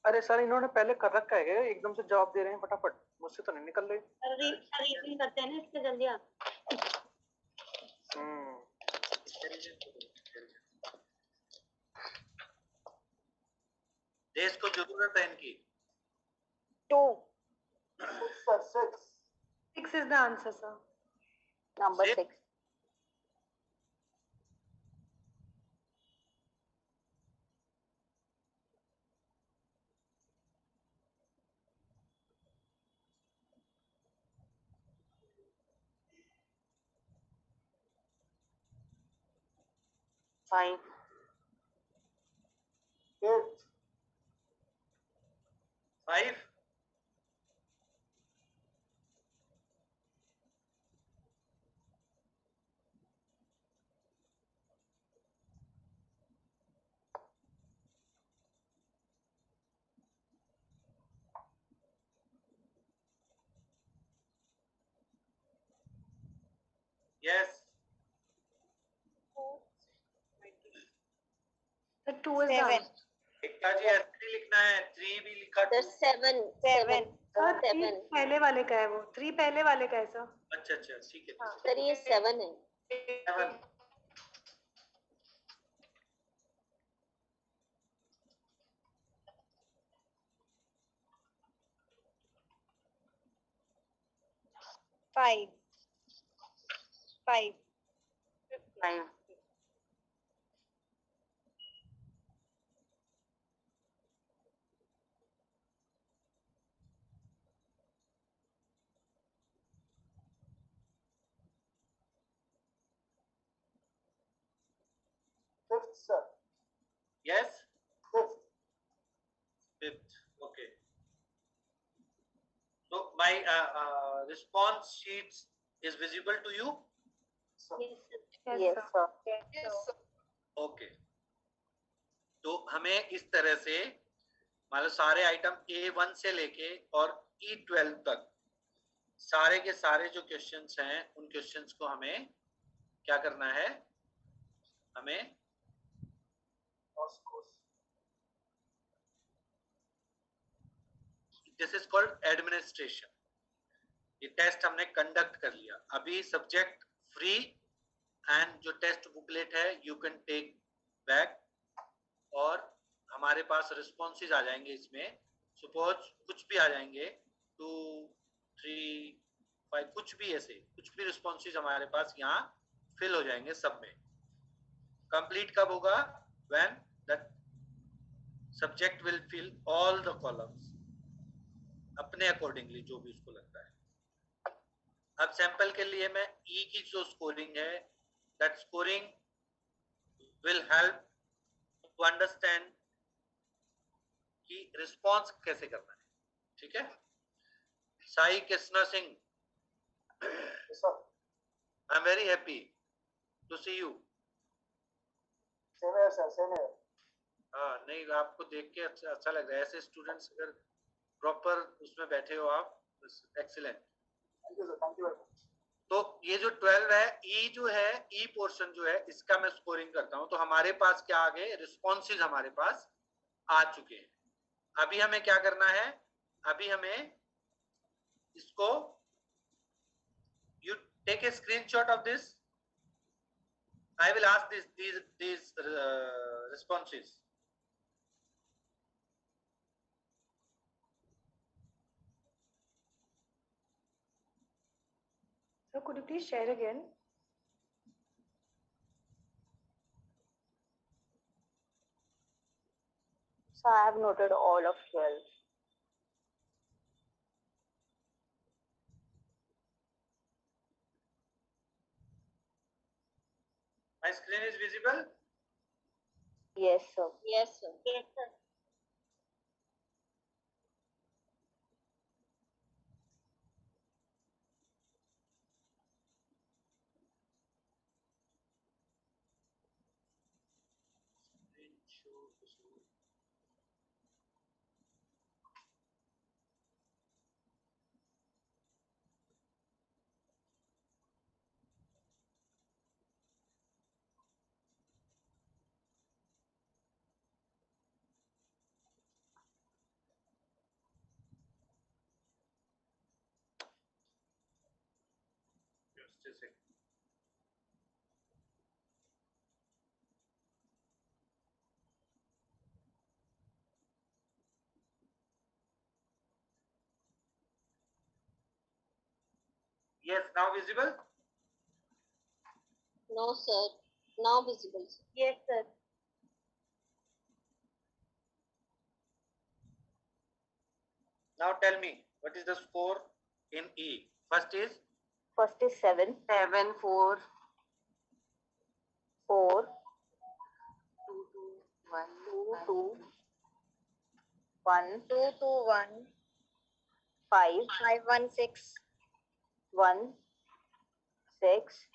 अरे sir इन्होंने पहले कर रखा है, एकदम से जवाब दे रहे हैं फटाफट, मुझसे तो नहीं निकल रही। रीडिंग करते हैं ना इसके जल्दी आप। देश को जरूरत है इनकी। 2. 6 is the answer, sir. Number Six. 6. Five. 5. Yes. The 2 is the 7. answer. एकता जी ऐसे नहीं लिखना है, 3 भी लिखा। सर 7 7. Sir, 3 7 पहले वाले का है वो, 3 पहले वाले का है सर। अच्छा अच्छा ठीक है। सर ये 7 है। 7. Five. 5. 5th. Yes. 5th. Okay. So my response sheets is visible to you. Yes, sir. Okay तो हमें इस तरह से मान लो सारे आइटम A1 से लेके और E12 तक सारे के सारे जो क्वेश्चंस हैं उन क्वेश्चंस को हमें क्या करना है, हमें दिस इज कॉल्ड एडमिनिस्ट्रेशन। ये टेस्ट हमने कंडक्ट कर लिया, अभी सब्जेक्ट फ्री एंड जो टेस्ट बुकलेट है यू कैन टेक बैक और हमारे पास रिस्पॉन्सेज आ जाएंगे इसमें। सपोज कुछ भी आ जाएंगे 2, 3, 5 कुछ भी ऐसे कुछ भी रिस्पॉन्सेज हमारे पास यहाँ फिल हो जाएंगे सब में। कंप्लीट कब होगा? When the subject will fill all the columns अपने अकॉर्डिंगली जो भी उसको लगता है। अब सैंपल के लिए मैं ई की जो स्कोरिंग है that scoring will help to understand कि रिस्पॉन्स कैसे करना है। ठीक है। Sai Krishna Singh, I am very happy to see you. हाँ नहीं आपको देख के अच्छा लग रहा है, ऐसे स्टूडेंट्स अगर प्रॉपर उसमें बैठे हो आप, एक्सीलेंट। तो ये जो 12 है, ई जो है, ई पोर्शन जो है इसका मैं स्कोरिंग करता हूं तो हमारे पास क्या आ गए, रिस्पॉन्सेज हमारे पास आ चुके हैं। अभी हमें क्या करना है, अभी हमें इसको you take a screenshot of this, I will ask these responses. So could you please share again? So I have noted all of 12. My screen is visible. Yes, sir. Yes sir. Yes sir. just a second. Yes, now visible. No, sir. Now visible, sir. Yes, sir. Now tell me, what is the score in E? First is First is 7. 7, 4, 4, 2, 2, 1, 2, 2, 1, 5, 5, 1, 6, 1, 6,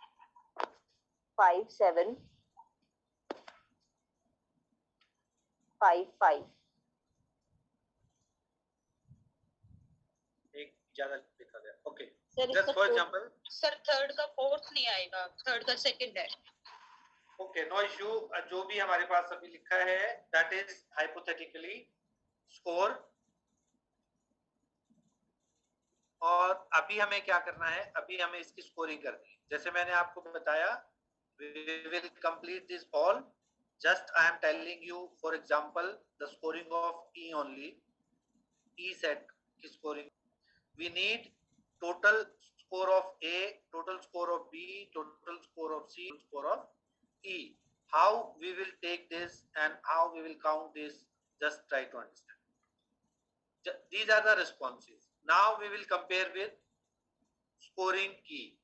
5, 7, 5, 5. एक ज्यादा लिखा गया. Okay. Sir, Just इसका for fourth- example. Sir third का fourth नहीं आएगा, third का second है. Okay, no issue. जो भी हमारे पास अभी लिखा है, that is hypothetically score. और अभी हमें क्या करना है? अभी हमें इसकी स्कोरिंग करनी है. जैसे मैंने आपको बताया, we will complete this all. Just I am telling you, for example, the scoring of E only. E set की scoring. We need total score of A, total score of B, total score of C, total score of E. How we will take this and how we will count this, just try to understand. These are the responses. Now we will compare with scoring key.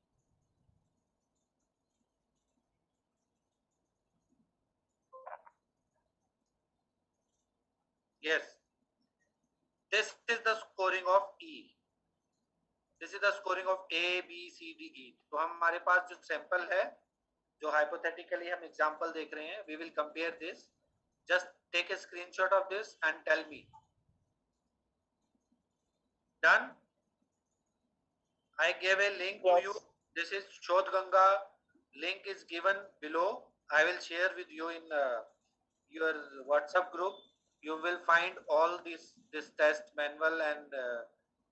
Yes. This is the scoring of E. This is the scoring of A, B, C, D, E. तो हमारे पास जो sample है, जो hypothetically हम example देख रहे हैं, we will compare this. Just take a screenshot of this and tell me. Done? I gave a link to you. This is Shodh Ganga. Link is given below. I will share with you in your WhatsApp group. You will find all this test manual and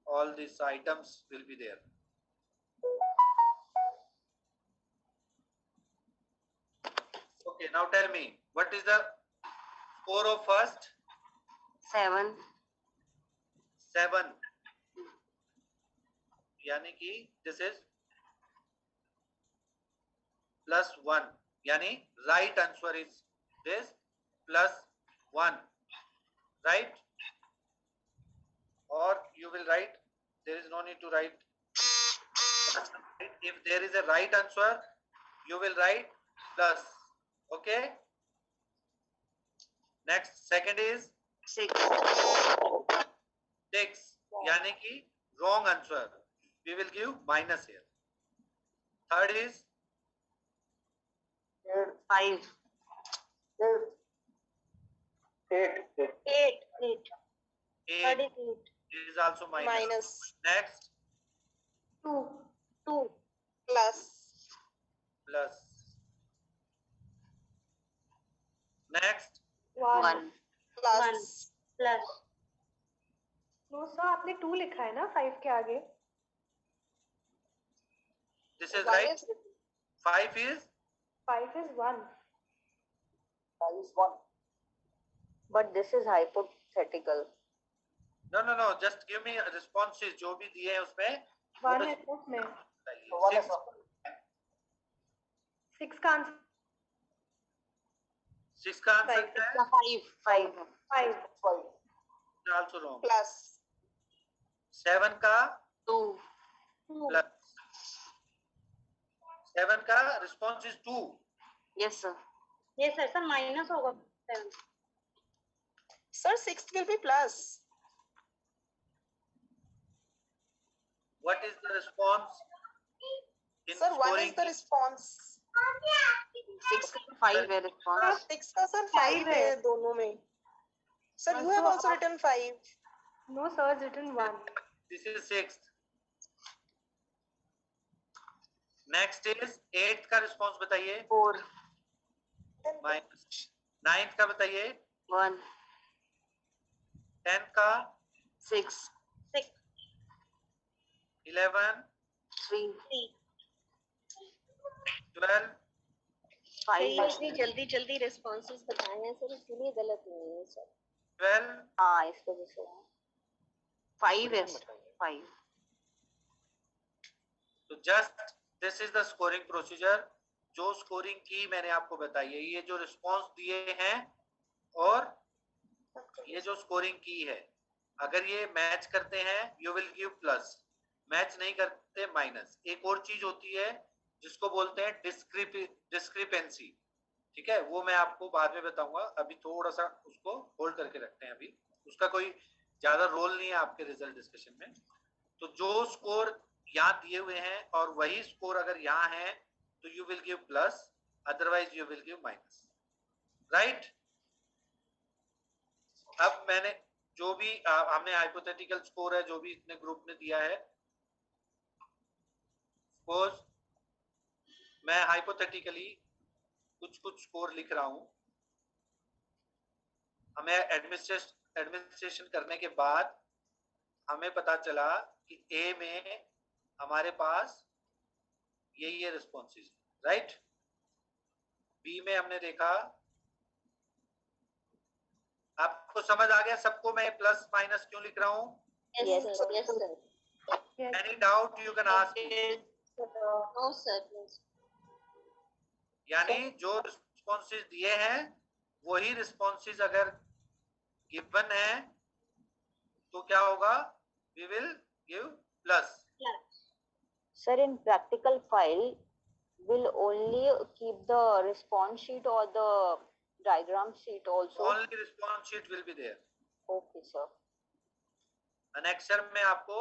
all these items will be there. Okay, now tell me, what is the score of first? 7. 7. यानी कि this is +1. यानी right answer is this +1. Right? Or you will write, there is no need to write. If there is a right answer, you will write plus. Okay? Next, second is 6. 6. यानी कि wrong answer. We will give minus here. Third is 5. 8. 8. 8. 8. 8. It is also minus. Next, 2. 2. plus. Next, 1. Plus Plus. No sir आपने 2 लिखा है ना 5 के आगे. this is right. 5 is 5 is 1. But this is hypothetical. no. Just give me responses. जो भी दिए हैं उसमें 1 है उसमें. 6 का आंसर 6 का आंसर क्या है? 5. 5. Also wrong. प्लस 7 का 2. plus. 7 का response is 2. Yes, sir. ये सर माइनस होगा 7. Sir 6 will be plus. What is the response in sir 1 scoring? Is the response. 6 का 5 है response. 6 का सर 5 है दोनों में. Sir you have also written 5. No sir is written 1. This is 6th. Next is 8th का response बताइए. 4. Minus. 9th का बताइए. 1. 10th का 6. 11. 3. 12, सर ये इतनी जल्दी जल्दी रेस्पॉन्सेस बताए हैं सर, इसीलिए गलत हुए हैं सर। 12, हाँ इस वजह से 5 है 5। तो just this is the scoring procedure. जो स्कोरिंग की मैंने आपको बताई है, ये जो रिस्पॉन्स दिए हैं और ये जो स्कोरिंग की है, अगर ये मैच करते हैं you will give plus, match नहीं करते माइनस। एक और चीज होती है जिसको बोलते हैं डिस्क्रिपेंसी, ठीक है, वो मैं आपको बाद में बताऊंगा, अभी थोड़ा सा उसको होल्ड करके रखते हैं, अभी उसका कोई ज्यादा रोल नहीं है आपके रिजल्ट डिस्कशन में। तो जो स्कोर यहाँ दिए हुए हैं और वही स्कोर अगर यहाँ है तो you will give plus, otherwise you will give minus, right. अब मैंने जो भी हमने हाइपोथेटिकल स्कोर है जो भी इतने ग्रुप ने दिया है, सपोज मैं हाइपोथेटिकली कुछ स्कोर लिख रहा हूं, हमें एडमिनिस्ट्रेशन करने के बाद हमें पता चला कि ए में हमारे पास ये रिस्पॉन्सेज, राइट। बी में हमने देखा, आपको समझ आ गया सबको मैं प्लस माइनस क्यों लिख रहा हूं? Yes sir, yes sir. Any doubt you can ask me. No sir, यानी जो रिस्पॉन्सेज दिए हैं वही रिस्पॉन्सेज अगर गिवन है तो क्या होगा, we will give plus. Sir, in practical file, will only keep the response sheet or the diagram sheet also? Only response sheet will be there. Okay, sir. Annexure में आपको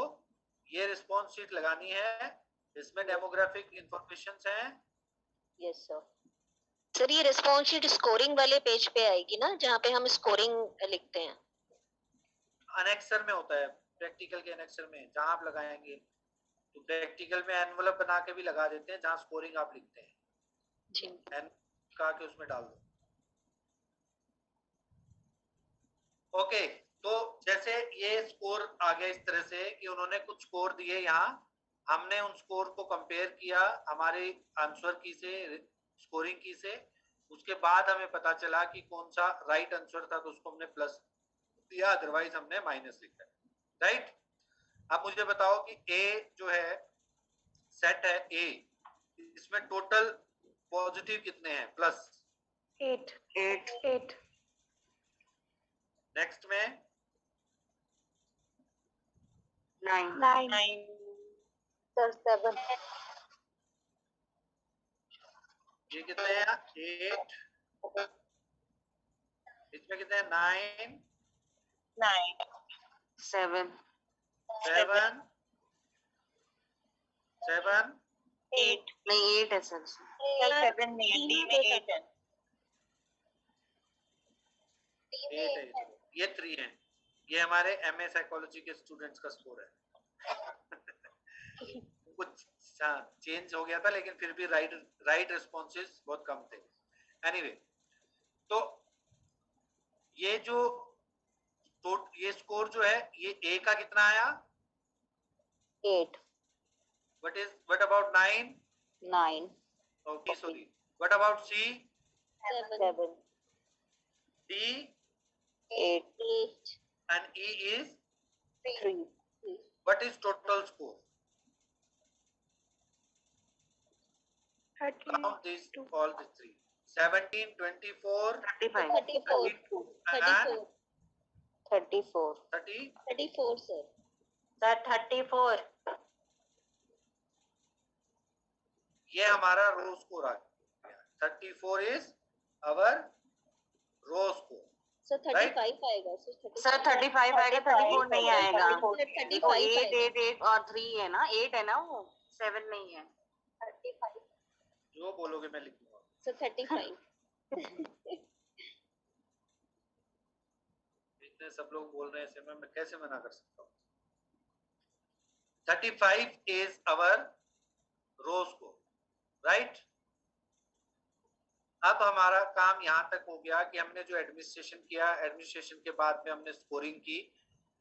ये रिस्पॉन्स शीट लगानी है, इसमें डेमोग्राफिक इंफॉर्मेशंस हैं। Yes, sir. Sir ये response sheet scoring वाले page पे आएगी ना, जहाँ पे हम स्कोरिंग लिखते हैं? अनेक्सर में होता है, प्रैक्टिकल के अनेक्सर में जहाँ आप लगाएंगे, तो प्रैक्टिकल में एनवलप बना के भी लगा देते हैं जहाँ स्कोरिंग आप लिखते हैं, जी। एन का के उसमें डाल दो। ओके, तो जैसे ये स्कोर आ गया इस तरह से कि उन्होंने कुछ स्कोर दिए, यहाँ हमने उन स्कोर को कंपेयर किया हमारे आंसर की से, स्कोरिंग की से, उसके बाद हमें पता चला कि कौन सा राइट आंसर था तो उसको हमने प्लस दिया, अदरवाइज हमने माइनस लिखा, राइट। अब मुझे बताओ कि ए जो है सेट है ए, इसमें टोटल पॉजिटिव कितने हैं? प्लस 8। नेक्स्ट में 9. Sir, 7. ये कितने हैं? 8, इसमें कितने हैं? 9, 7. 7, 7, 8. नहीं 8 है सर। 7 नहीं है, 8 है। 8 है, ये 3 है। ये हमारे एमए साइकोलॉजी के स्टूडेंट्स का स्कोर है। कुछ चेंज हो गया था लेकिन फिर भी राइट रिस्पॉन्सेज बहुत कम थे। एनीवे, तो ये जो ये स्कोर जो है, ये ए का कितना आया? 8. What about 9? 9. Okay, sorry. What about C? 7. D? 8. And E is? 3. What is total score? Count these, all the three. 17, 24, 35. 34 and 34. 30. 34 sir. Sir, 34. ये हमारा रो स्कोर आ गया। 34 is our raw score. Sir 35 आएगा सर 35 आएगा, 34 नहीं आएगा। सर देखो 35 8 आएगा। 8 8 और 3 है ना, 8 है ना, वो 7 नहीं है। 35 जो बोलोगे मैं लिख दूंगा। सर 35 इतने सब लोग बोल रहे हैं ऐसे मैं कैसे मना कर सकता हूँ। 35 is our raw score, right. अब हमारा काम यहाँ तक हो गया कि हमने जो एडमिनिस्ट्रेशन किया, एडमिनिस्ट्रेशन के बाद में हमने स्कोरिंग की।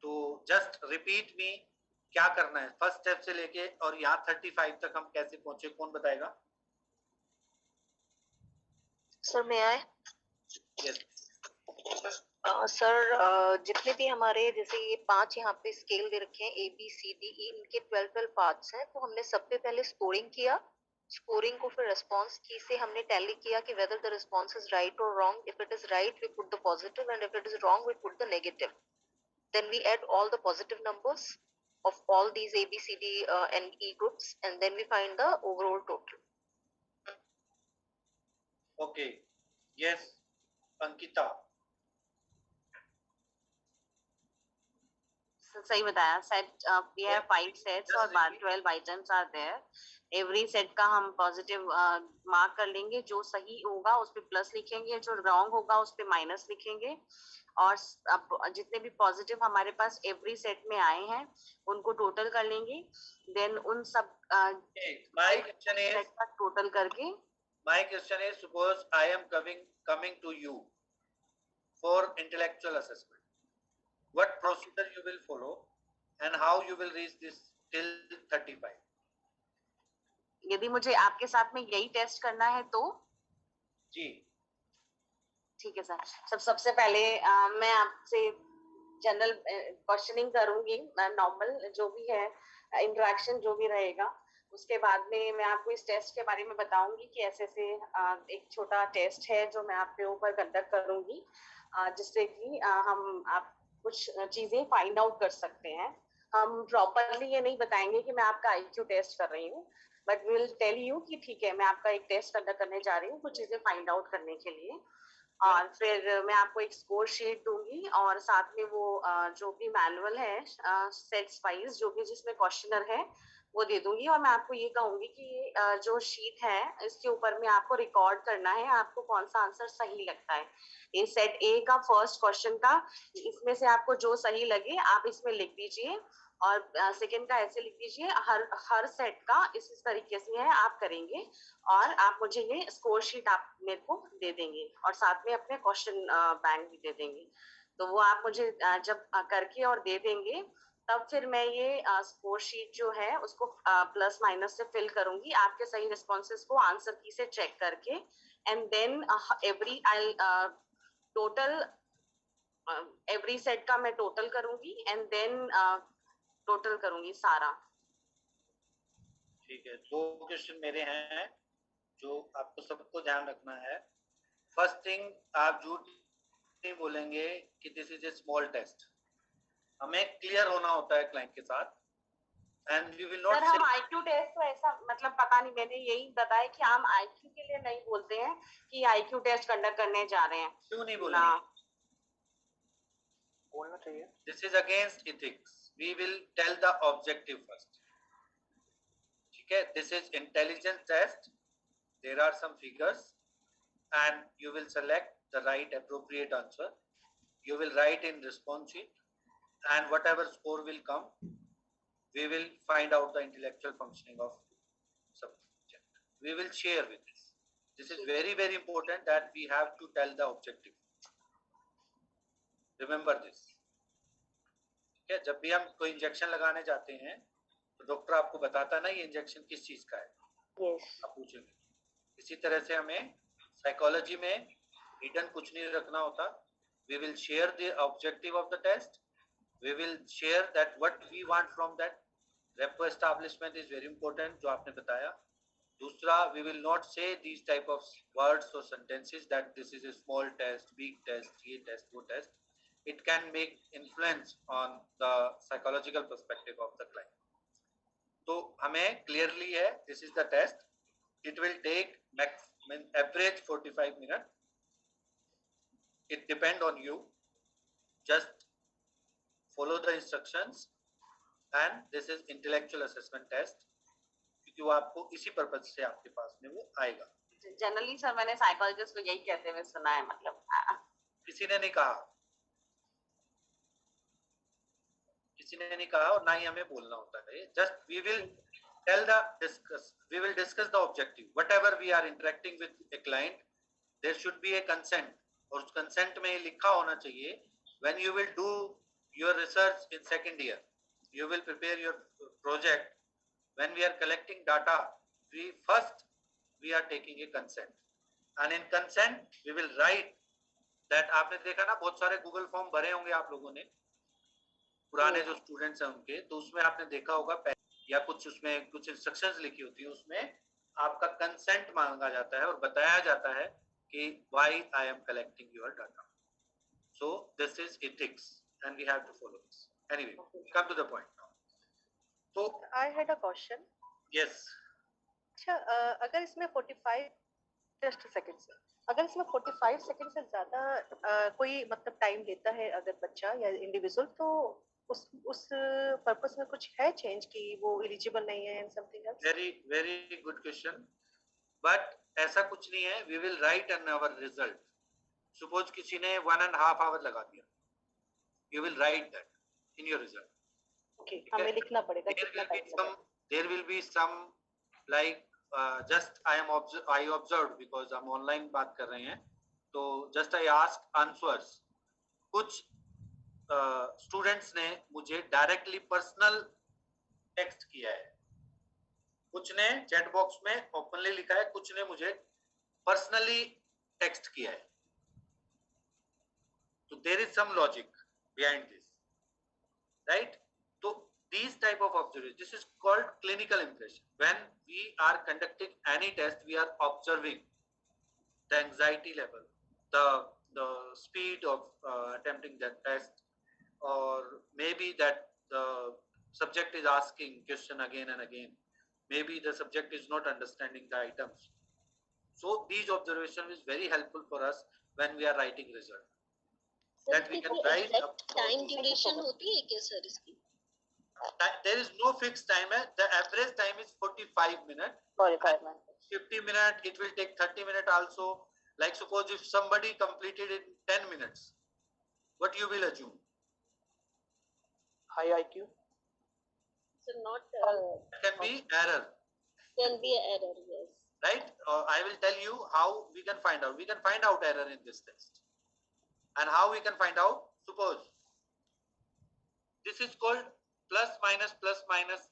तो जस्ट रिपीट मी क्या करना है फर्स्ट स्टेप से लेके और यहाँ 35 तक हम कैसे पहुंचे, कौन बताएगा? सर मैं आए Yes. सर जितने भी हमारे जैसे ये 5 यहाँ पे स्केल दे रखे हैं ABCDE, इनके 12 पार्ट्स हैं, तो हमने सबसे पहले स्कोरिंग किया। स्कोरिंग को फिर रिस्पॉन्स की से हमने टैली किया कि whether the response is right और wrong. If it is right we put the positive and if it is wrong we put the negative. Then we add all the positive numbers of all these ABCD and E groups, and then we find the overall total. Okay. Yes, Ankita. सही बताया set we have 5 sets और 12 items are there. Every set का हम positive mark कर लेंगे, जो सही होगा उस पे प्लस लिखेंगे, जो रॉन्ग होगा उस पे माइनस लिखेंगे। और अब जितने भी पॉजिटिव हमारे पास एवरी सेट में आए हैं उनको टोटल कर लेंगे। देन उन सब My question is, सेट का टोटल करके my question is, suppose I am coming to you for intellectual assessment. What procedure you will follow and how you will reach this till 35? यदि मुझे आपके साथ में यही टेस्ट करना है तो जी ठीक है सर। सबसे पहले मैं आपसे जनरल क्वेश्चनिंग करूंगी, नॉर्मल जो भी है इंटरेक्शन जो भी रहेगा। उसके बाद में मैं आपको इस टेस्ट के बारे में बताऊंगी कि ऐसे एक छोटा टेस्ट है जो मैं आपके ऊपर कंडक्ट करूंगी, जिससे कि हम आप कुछ चीजें फाइंड आउट कर सकते हैं। हम प्रॉपरली ये नहीं बताएंगे कि मैं आपका IQ टेस्ट कर रही हूँ, बट विल टेल यू कि ठीक है मैं आपका एक टेस्ट कंडक्ट करने जा रही हूँ कुछ चीजें फाइंड आउट करने के लिए। और फिर मैं आपको एक स्कोर शीट दूंगी और साथ में वो जो भी मैनुअल है सेट्स वाइज जो भी जिसमें क्वेश्चनर है वो दे दूंगी। और मैं आपको ये कहूंगी कि जो शीट है इसके ऊपर में आपको रिकॉर्ड करना है आपको कौन सा आंसर सही लगता है। ये सेट A का फर्स्ट क्वेश्चन का, इसमें से आपको जो सही लगे आप इसमें लिख दीजिए, और सेकंड का ऐसे लिख दीजिए। हर सेट का इस तरीके से है आप करेंगे, और आप मुझे ये स्कोर शीट आप मेरे को दे देंगे और साथ में अपने क्वेश्चन बैंक भी दे देंगे। तो वो आप मुझे जब करके और दे देंगे तब फिर मैं ये स्कोर शीट जो है उसको प्लस माइनस से फिल करूंगी आपके सही रिस्पॉन्सेस को आंसर की से चेक करके। And then every I total every set का मैं टोटल करूंगी एंड देन टोटल करूंगी सारा। ठीक है, 2 क्वेश्चन मेरे हैं जो आपको सबको ध्यान रखना है। फर्स्ट थिंग, आप झूठ नहीं बोलेंगे कि this is a small test. हमें क्लियर होना होता है क्लाइंट के साथ, and we will not sir हम IQ टेस्ट तो ऐसा मतलब पता नहीं, मैंने यही बताया कि हम IQ के लिए नहीं बोलते हैं कि IQ टेस्ट कंडक्ट करने जा रहे हैं। क्यों नहीं बोलना बोलना चाहिए। This is against ethics. We will tell the objective first. ठीक है, this is intelligence test, there are some figures and you will select the right appropriate answer. You will write in response sheet, and whatever score will come, we will find out the intellectual functioning of subject. We will share with this. This is very, very important that we have to tell the objective. Remember this. ठीक है, जब भी हम कोई injection लगाने जाते हैं तो डॉक्टर आपको बताता ना ये इंजेक्शन किस चीज का है। Yes. आप पूछेंगे। इसी तरह से हमें साइकोलॉजी में हिडन कुछ नहीं रखना होता। We will share the objective of the test. We will share that what we want from that. Repo establishment is very important, जो आपने बताया। दूसरा, we will not say these type of words or sentences that this is a small test, big test, ये test, वो test. It can make influence on the psychological perspective of the client. तो हमें clearly है, this is the test. It will take average 45 minutes. It depend on you. Just follow the instructions, and this is intellectual assessment test, क्योंकि वो आपको इसी purpose से आपके पास में वो आएगा। जनरली सर मैंने साइकोलॉजिस्ट को यही कहते हुए सुना है, मतलब किसी ने नहीं कहा, किसी ने नहीं कहा और ना ही हमें बोलना होता है। Just we will discuss the objective. Whatever we are interacting with a client, there should be a consent, और उस consent में लिखा होना चाहिए when you will do your research in second year, you will prepare your project. When we are collecting data, we are taking a consent, and in consent we will write that आपने देखा ना बहुत सारे Google form भरे होंगे आप लोगों ने पुराने जो स्टूडेंट्स हैं उनके, तो उसमें आपने देखा होगा या कुछ उसमें कुछ इंस्ट्रक्शंस लिखी होती है, उसमें आपका कंसेंट मांगा जाता है और बताया जाता है कि why I am collecting your data. So this is ethics and we have to follow this. Anyway, come to the point now. So I had a question. yes. अच्छा, अगर इसमें 45 जस्ट सेकंड से, अगर इसमें 45 सेकंड से ज्यादा कोई मतलब टाइम लेता है अगर बच्चा या इंडिविजुअल, तो उस पर्पस में कुछ है चेंज कि वो एलिजिबल नहीं है and something else? Very good question, but ऐसा कुछ नहीं है. We will write in our result. Suppose किसी ने 1.5 आवर लगा दिया, you will write that in your result. Okay, हमें लिखना पड़ेगा कितना टाइम लगा. There will be some like just I observe because हम ऑनलाइन बात कर रहे हैं, तो जस्ट आई आस्क आंसर्स. कुछ स्टूडेंट्स ने मुझे डायरेक्टली पर्सनल टेक्स्ट किया है, कुछ ने चैट बॉक्स में ओपनली लिखा है, कुछ ने मुझे पर्सनली टेक्स्ट किया है. तो there is some logic behind this, right? तो these type of observation, this is called clinical impression. When we are conducting any test, we are observing the anxiety level, the speed of attempting that test, or maybe that the subject is asking question again and again, maybe the subject is not understanding the items. So these observation is very helpful for us when we are writing result, that we can write up time duration होती है क्या sir इसकी? There is no fixed time. The average time is 45 minutes. 45 minutes. 50 minutes. It will take 30 minutes also. Like suppose if somebody completed in 10 minutes, what you will assume? High IQ. So not Can be error. Can be an error, yes. Right? I will tell you how we can find out. We can find out error in this test. And how we can find out? Suppose this is called plus minus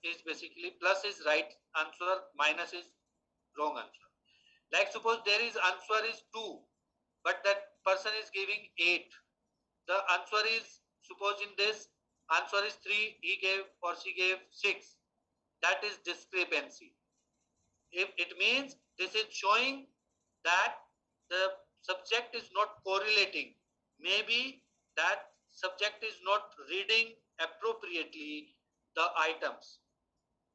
is basically plus is right answer, minus is wrong answer. Like suppose there is answer is 2, but that person is giving 8. The answer is, suppose in this answer is 3, he gave or she gave 6. That is discrepancy. If it means this is showing that the subject is not correlating. Maybe that subject is not reading appropriately the items.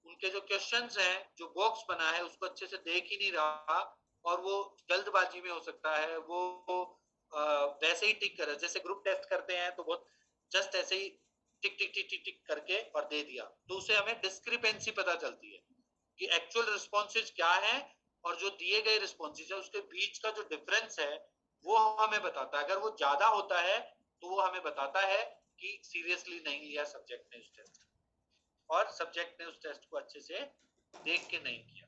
उनके जो questions हैं, जो box बना है उसको अच्छे से देख ही नहीं रहा, और वो जल्दबाजी में हो सकता है वो वैसे ही टिक करे, जैसे ग्रुप टेस्ट करते हैं तो बहुत जस्ट ऐसे ही टिक टिक टिक टिक टिक करके और दे दिया, तो उससे हमें डिस्क्रिपेंसी पता चलती है कि एक्चुअल रिस्पॉन्सेज क्या है और जो दिए गए रिस्पॉन्सेज है उसके बीच का जो डिफरेंस है वो हमें बताता है. अगर वो ज्यादा होता है तो वो हमें बताता है कि सीरियसली नहीं लिया सब्जेक्ट ने उस टेस्ट, और सब्जेक्ट ने उस टेस्ट को अच्छे से देख के नहीं किया,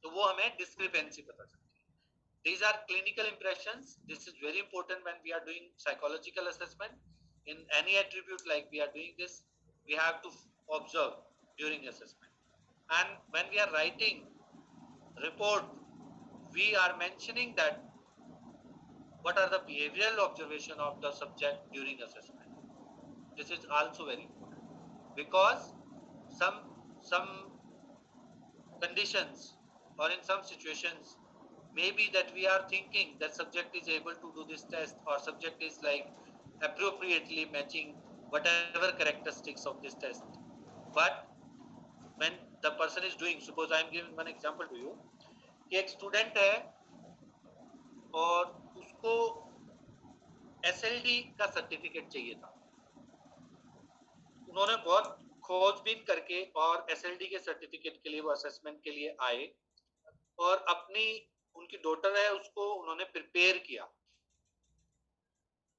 तो वो हमें डिस्क्रिपेंसी पता चलती है. These are clinical impressions. This is very important when we are doing psychological assessment. In any attribute like we are doing this, we have to observe during assessment. And when we are writing report, we are mentioning that what are the behavioral observation of the subject during assessment. This is also very important, because some conditions or in some situations maybe that we are thinking that subject is able to do this test, or subject is like appropriately matching whatever characteristics of this test, but when the person is doing, suppose I am giving one example to you कि एक student है और उसको SLD का certificate चाहिए था. उन्होंने बहुत खोजबीन करके और SLD के सर्टिफिकेट के लिए वो असेसमेंट के लिए आए, और अपनी उनकी डॉटर है उसको उन्होंने प्रिपेयर किया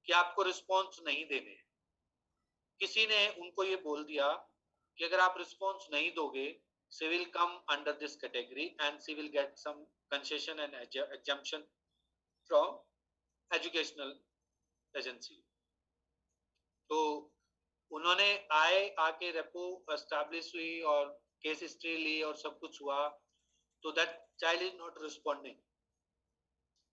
कि आपको रिस्पॉन्स नहीं देने हैं. किसी ने उनको ये बोल दिया कि अगर आप रिस्पॉन्स नहीं दोगे, she will come under this category and she will get some concession and exemption from educational agency. तो उन्होंने आके रेपो एस्टैब्लिश हुई और केस हिस्ट्री ली और सब कुछ हुआ, तो that child is not responding.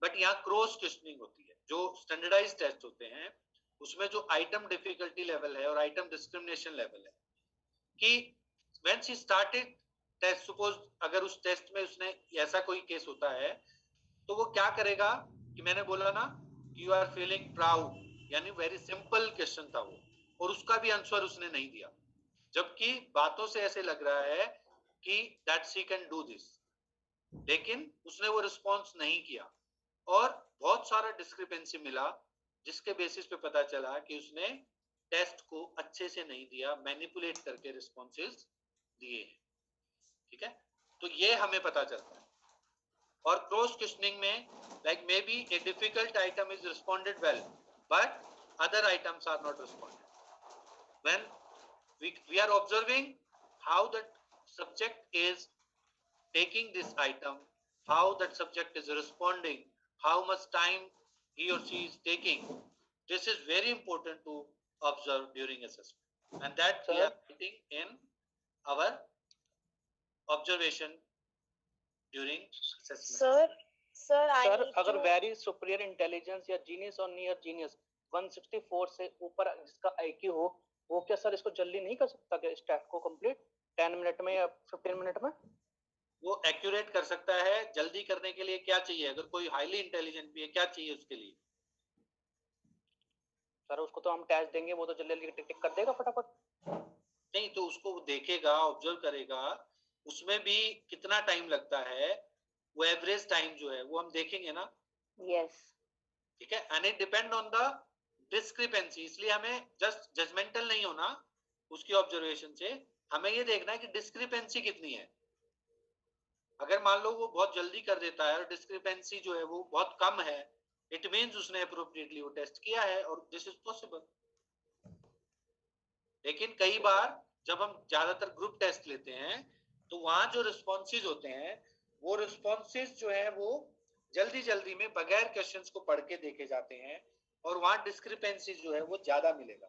But यहाँ क्रॉस क्वेश्चनिंग होती है। जो स्टैंडर्डाइज टेस्ट होते हैं उसमें जो आइटम डिफिकल्टी लेवल है और आइटम डिस्क्रिमिनेशन लेवल है कि when she started test, suppose अगर उस टेस्ट में उसने ऐसा कोई केस होता है तो वो क्या करेगा कि मैंने बोला ना यू आर फीलिंग प्राउड, यानी वेरी सिंपल क्वेश्चन था वो, और उसका भी आंसर उसने नहीं दिया, जबकि बातों से ऐसे लग रहा है कि that she can do this, लेकिन उसने वो रिस्पॉन्स नहीं किया और बहुत सारा डिस्क्रिपेंसी मिला, जिसके बेसिस पे पता चला कि उसने टेस्ट को अच्छे से नहीं दिया, मैनिपुलेट करके रिस्पॉन्सेस दिए हैं। ठीक है, तो ये हमें पता चलता है। और क्रॉस क्वेश्चनिंग में like may be a difficult item is responded well but other items are not responded. When we are observing how that subject is taking this item, how that subject is responding, how much time he or she is taking. This is very important to observe during assessment, and that we are putting in our observation during assessment. Sir अगर very superior intelligence या genius और near genius 164 से ऊपर जिसका IQ हो, वो क्या sir इसको जल्दी नहीं कर सकता क्या इस टेस्ट को कंप्लीट 10 मिनट में या 15 मिनट में? वो एक्यूरेट कर सकता है। जल्दी करने के लिए क्या चाहिए? अगर कोई हाईली इंटेलिजेंट भी है, क्या चाहिए उसके लिए? सर उसको तो हम टेस्ट देंगे, वो तो जल्दी जल्दी टिक टिक कर देगा फटाफट। नहीं, तो उसको देखेगा, ऑब्जर्व करेगा, उसमें भी कितना टाइम लगता है, वो एवरेज टाइम जो है वो हम देखेंगे ना। यस, ठीक है, and it depend on the discrepancy. इसलिए हमें जस्ट जजमेंटल नहीं होना उसकी ऑब्जर्वेशन से, हमें ये देखना है कि डिस्क्रिपेंसी कितनी है। अगर मान लो वो बहुत जल्दी कर देता है और डिस्क्रिपेंसी जो है वो बहुत कम है, इट मींस उसने अप्रोप्रिएटली वो टेस्ट किया है और दिस इज पॉसिबल। लेकिन कई बार जब हम ज्यादातर ग्रुप टेस्ट लेते हैं तो वहां जो रिस्पॉन्सेज होते हैं वो रिस्पॉन्सेज जो है वो जल्दी जल्दी में बगैर क्वेश्चंस को पढ़ के देखे जाते हैं और वहां डिस्क्रिपेंसी जो है वो ज्यादा मिलेगा।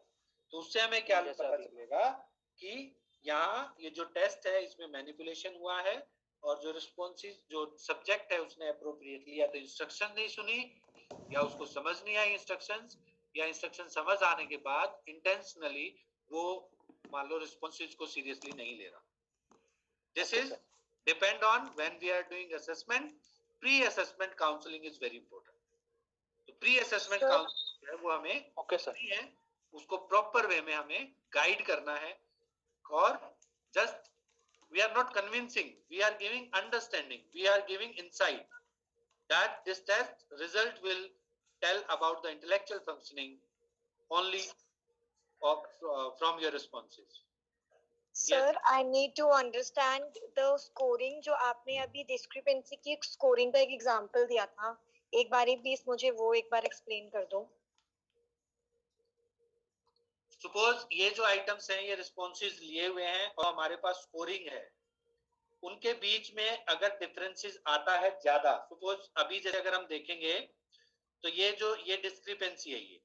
तो उससे हमें क्या पता चलेगा कि यहाँ ये जो टेस्ट है इसमें मैनिपुलेशन हुआ है और जो रिस्पॉन्सेज जो सब्जेक्ट है उसने अप्रोप्रिएटली या तो इंस्ट्रक्शन नहीं सुनी या उसको समझ नहीं आई इंस्ट्रक्शंस, या इंस्ट्रक्शन समझ आने के बाद इंटेंशनली वो मान लो रिस्पॉन्सेज को सीरियसली नहीं ले रहा। This is depend on when we are doing assessment. Pre assessment counselling is very important. तो प्री असेसमेंट काउंसलिंग है वो हमें है उसको प्रॉपर वे में हमें गाइड करना है और just we are not convincing, we are giving understanding, we are giving insight that this test result will tell about the intellectual functioning only of, from your responses. Sir, I need to understand the scoring जो आपने अभी discrepancy की scoring का एक example दिया था, एक बारी प्लीज मुझे वो एक बार explain कर दो। सपोज ये जो आइटम्स हैं ये रिस्पॉन्सेज लिए हुए हैं और हमारे पास स्कोरिंग है, उनके बीच में अगर डिफरेंसेस आता है ज्यादा, सपोज अभी जैसे अगर हम देखेंगे तो ये डिस्क्रिपेंसी है, ये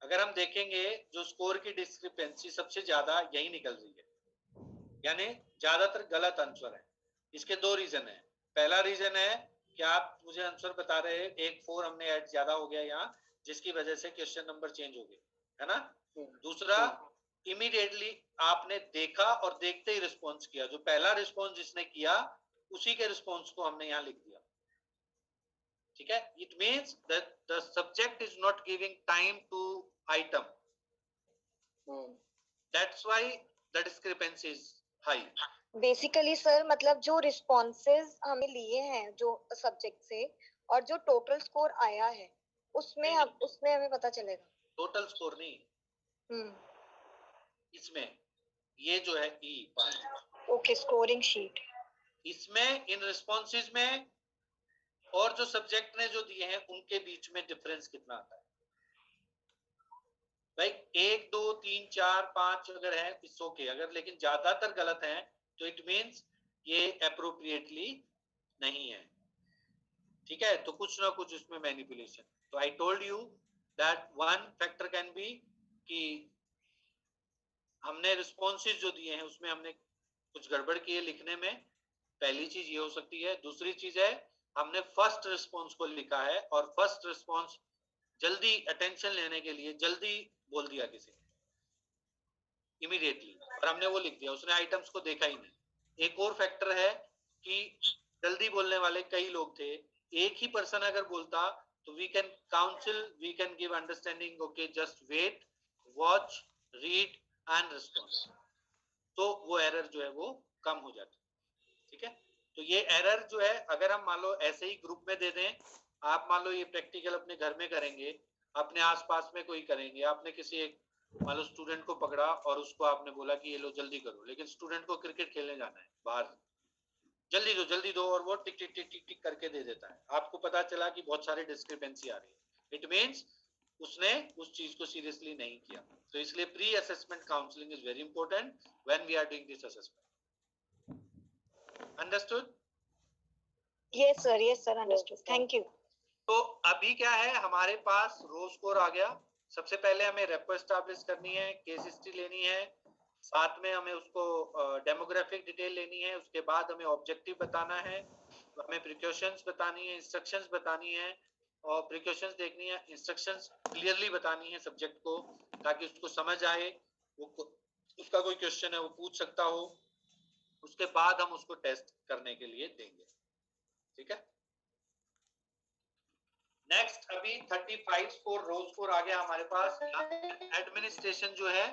अगर हम देखेंगे जो स्कोर की डिस्क्रिपेंसी सबसे ज्यादा यही निकल रही है, यानी ज्यादातर गलत आंसर है। इसके दो रीजन है। पहला रीजन है कि आप मुझे आंसर बता रहे हैं, एक 4 हमने ऐड ज्यादा हो गया यहाँ, जिसकी वजह से क्वेश्चन नंबर चेंज हो गए, है ना। दूसरा, इमीडिएटली आपने देखा और देखते ही रिस्पॉन्स किया, जो पहला रिस्पॉन्स जिसने किया उसी के रिस्पॉन्स को हमने यहाँ लिख दिया। ठीक है, it means that the subject is not giving time to item, that's why the discrepancy is high. Basically sir मतलब जो रिस्पॉन्सेज हमें लिए हैं जो सब्जेक्ट से और जो टोटल स्कोर आया है उसमें हमें पता चलेगा। टोटल स्कोर नहीं, इसमें ये जो है ई पार्ट, ओके, स्कोरिंग शीट, इसमें इन रिस्पॉन्सेज में और जो सब्जेक्ट ने जो दिए हैं उनके बीच में डिफरेंस कितना आता है। भाई 1 2 3 4 5 अगर है इट्स ओके, अगर लेकिन ज्यादातर गलत है तो इट मींस ये अप्रोप्रिएटली नहीं है। ठीक है, तो कुछ ना कुछ उसमें मैनिपुलेशन। तो I told you that one factor can be कि हमने रिस्पॉन्सेज जो दिए हैं उसमें हमने कुछ गड़बड़ की है लिखने में, पहली चीज ये हो सकती है। दूसरी चीज है हमने फर्स्ट रिस्पॉन्स को लिखा है और फर्स्ट रिस्पॉन्स जल्दी अटेंशन लेने के लिए जल्दी बोल दिया किसी ने इमीडिएटली, और हमने वो लिख दिया, उसने आइटम्स को देखा ही नहीं। एक और फैक्टर है कि जल्दी बोलने वाले कई लोग थे, एक ही पर्सन अगर बोलता तो we can counsel, we can give understanding, okay just wait, watch, read and response, तो वो एरर जो है वो कम हो जाती है। ठीक है, तो ये एरर जो है अगर हम मान लो ऐसे ही ग्रुप में दे दें, आप मान लो ये प्रैक्टिकल अपने घर में करेंगे, अपने आसपास में कोई करेंगे, आपने किसी एक मान लो स्टूडेंट को पकड़ा और उसको आपने बोला कि ये लो जल्दी करो, लेकिन स्टूडेंट को क्रिकेट खेलने जाना है बाहर, जल्दी दो, और वो टिक टिक टिक टिक टिक करके दे देता है, आपको पता चला कि बहुत सारी डिस्क्रिपेंसी आ रही है, इट मींस उसने उस चीज को सीरियसली नहीं किया। तो इसलिए pre assessment counselling is very important when we are doing this assessment. Understood? yes sir understood thank you तो अभी क्या है, हमारे पास रो स्कोर आ गया। सबसे पहले हमें रेपो एस्टैब्लिश करनी है, केस हिस्ट्री लेनी है, साथ में हमें उसको डेमोग्राफिक डिटेल लेनी है, उसके बाद हमें ऑब्जेक्टिव बताना है, हमें प्रिकॉशंस बतानी है, इंस्ट्रक्शंस बतानी है, और प्रिकॉशंस देखनी है, इंस्ट्रक्शंस क्लियरली बतानी है सब्जेक्ट को, ताकि उसको समझ आए, वो उसका कोई क्वेश्चन है वो पूछ सकता हो। उसके बाद हम उसको टेस्ट करने के लिए देंगे। ठीक है, नेक्स्ट अभी 35 स्कोर रो स्कोर आ गया हमारे पास। एडमिनिस्ट्रेशन जो है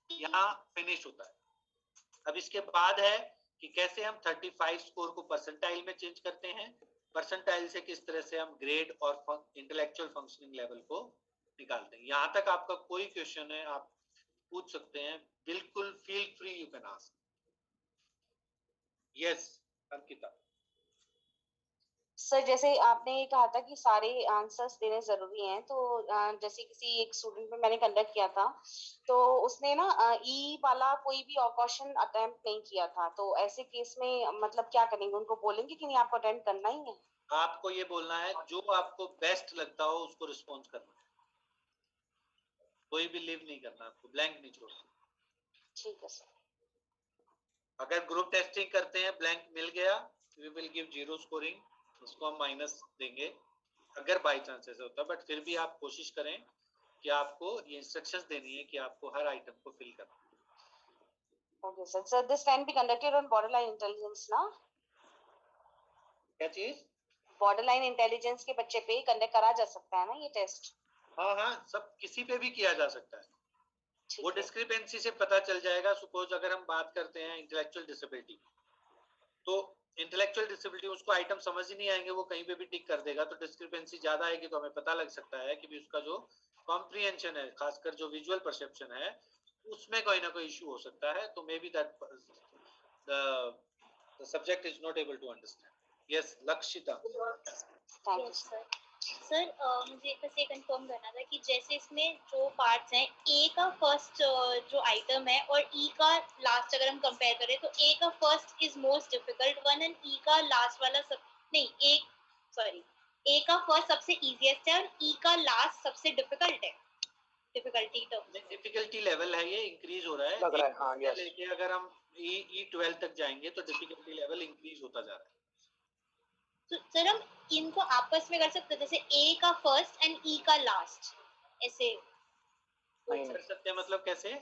यहाँ फिनिश होता है। अब इसके बाद है कि कैसे हम 35 स्कोर को परसेंटाइल में चेंज करते हैं, परसेंटाइल से किस तरह से हम ग्रेड और इंटेलेक्चुअल फंक्शनिंग लेवल को निकालते हैं। यहाँ तक आपका कोई क्वेश्चन है आप पूछ सकते हैं, बिल्कुल feel free, you can ask. Yes Ankita. Sir जैसे आपने ये कहा था कि सारे आंसर्स देने जरूरी हैं, तो जैसे किसी एक स्टूडेंट में मैंने कंडक्ट किया था, तो उसने ना ई वाला कोई भी क्वेश्चन अटेम्प्ट नहीं किया था, तो ऐसे केस में मतलब क्या करेंगे? उनको बोलेंगे कि नहीं आपको अटेम्प्ट करना ही है? आपको ये बोलना है जो आपको बेस्ट लगता हो उसको रिस्पॉन्स करना है, कोई भी लीव नहीं करना, आपको ब्लैंक नहीं छोड़ना। ठीक है सर। अगर ग्रुप टेस्टिंग करते हैं ब्लैंक मिल गया, वी विल गिव 0 स्कोरिंग, उसको हम माइनस देंगे अगर बाई चांस ऐसा होता है, बट फिर भी आप कोशिश करें कि आपको ये इंस्ट्रक्शंस देनी है कि आपको हर आइटम को फिल करना है। Okay sir. Sir this can be conducted on borderline intelligence ना? क्या चीज? बॉर्डरलाइन इंटेलिजेंस के बच्चे पे कंडक्ट करा जा सकता है ना ये टेस्ट? हाँ, सब किसी पे भी किया जा सकता है, वो डिस्क्रिपेंसी से पता चल जाएगा। सपोज अगर हम बात करते हैं इंटेलेक्चुअल डिसेबिलिटी, तो इंटेलेक्चुअल डिसेबिलिटी उसको आइटम समझ ही नहीं आएंगे, वो कहीं पे भी टिक कर देगा, तो डिस्क्रिपेंसी ज्यादा आएगी, तो हमें पता लग सकता है कि भी उसका जो कॉम्प्रिहेंशन है, खासकर जो विजुअल परसेप्शन है, उसमें कोई ना कोई इशू हो सकता है, तो may be that the subject is not able to understand. Yes Lakshita. Sir मुझे बस ये कंफर्म करना था कि जैसे इसमें जो पार्ट्स हैं, ए का फर्स्ट जो आइटम है और ई का लास्ट अगर हम कंपेयर करें, तो ए का first is most difficult one and E का लास्ट वाला ए का फर्स्ट सबसे इजीएस्ट है और ई का लास्ट सबसे डिफिकल्ट है। डिफिकल्टी लेवल है ये इंक्रीज हो रहा है, लग रहा है, हाँ, yes. लेके अगर हम ई 12 तक जाएंगे तो डिफिकल्टी लेवल इंक्रीज होता जा रहा है। तो सर हम इनको आपस में कर सकते हैं, जैसे ए का फर्स्ट एंड ई का लास्ट, ऐसे कर सकते हैं? मतलब कैसे?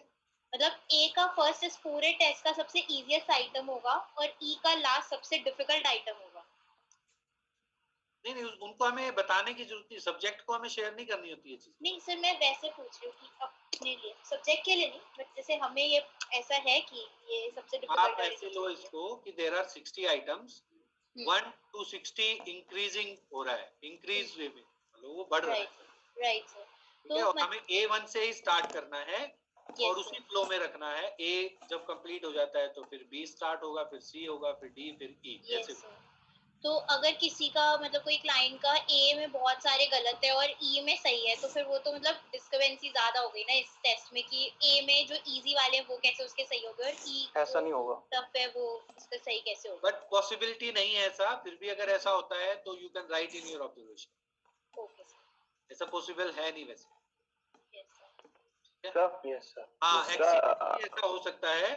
मतलब ए का फर्स्ट इस पूरे टेस्ट का सबसे इजीएस्ट आइटम होगा और ई का लास्ट सबसे डिफिकल्ट आइटम होगा। नहीं, उनको हमें बताने की जरूरत नहीं, सब्जेक्ट को हमें शेयर नहीं करनी होती है चीज। नहीं सर, मैं वैसे पूछ रही हूँ कि अपने लिए, सब्जेक्ट के लिए नहीं, बट जैसे हमें ये ऐसा है कि ये सबसे डिफिकल्ट आप ऐसे लो इसको कि there are 60 items, 1 to 60 increasing हो रहा है, इंक्रीज वे में, मतलब वो बढ़ रहा है। Right sir. तो हमें A1 से ही स्टार्ट करना है और उसी फ्लो में रखना है। A जब कंप्लीट हो जाता है तो फिर B स्टार्ट होगा, फिर C होगा, फिर D, फिर E, ऐसे। तो अगर किसी का मतलब कोई क्लाइंट का ए में बहुत सारे गलत है और ई में सही है, तो फिर वो तो मतलब डिस्क्रिपेंसी ज्यादा हो गई ना इस टेस्ट में कि ए में जो इजी वाले हैं वो कैसे उसके सही हो गए और ई ऐसा नहीं होगा, टफ है वो उसका सही कैसे होगा। बट पॉसिबिलिटी नहीं है ऐसा, फिर भी अगर ऐसा होता है तो you can write in your observation. Okay sir. ऐसा पॉसिबल है नहीं वैसे। Yes sir. हाँ, एक्सीडेंटली ऐसा हो सकता है,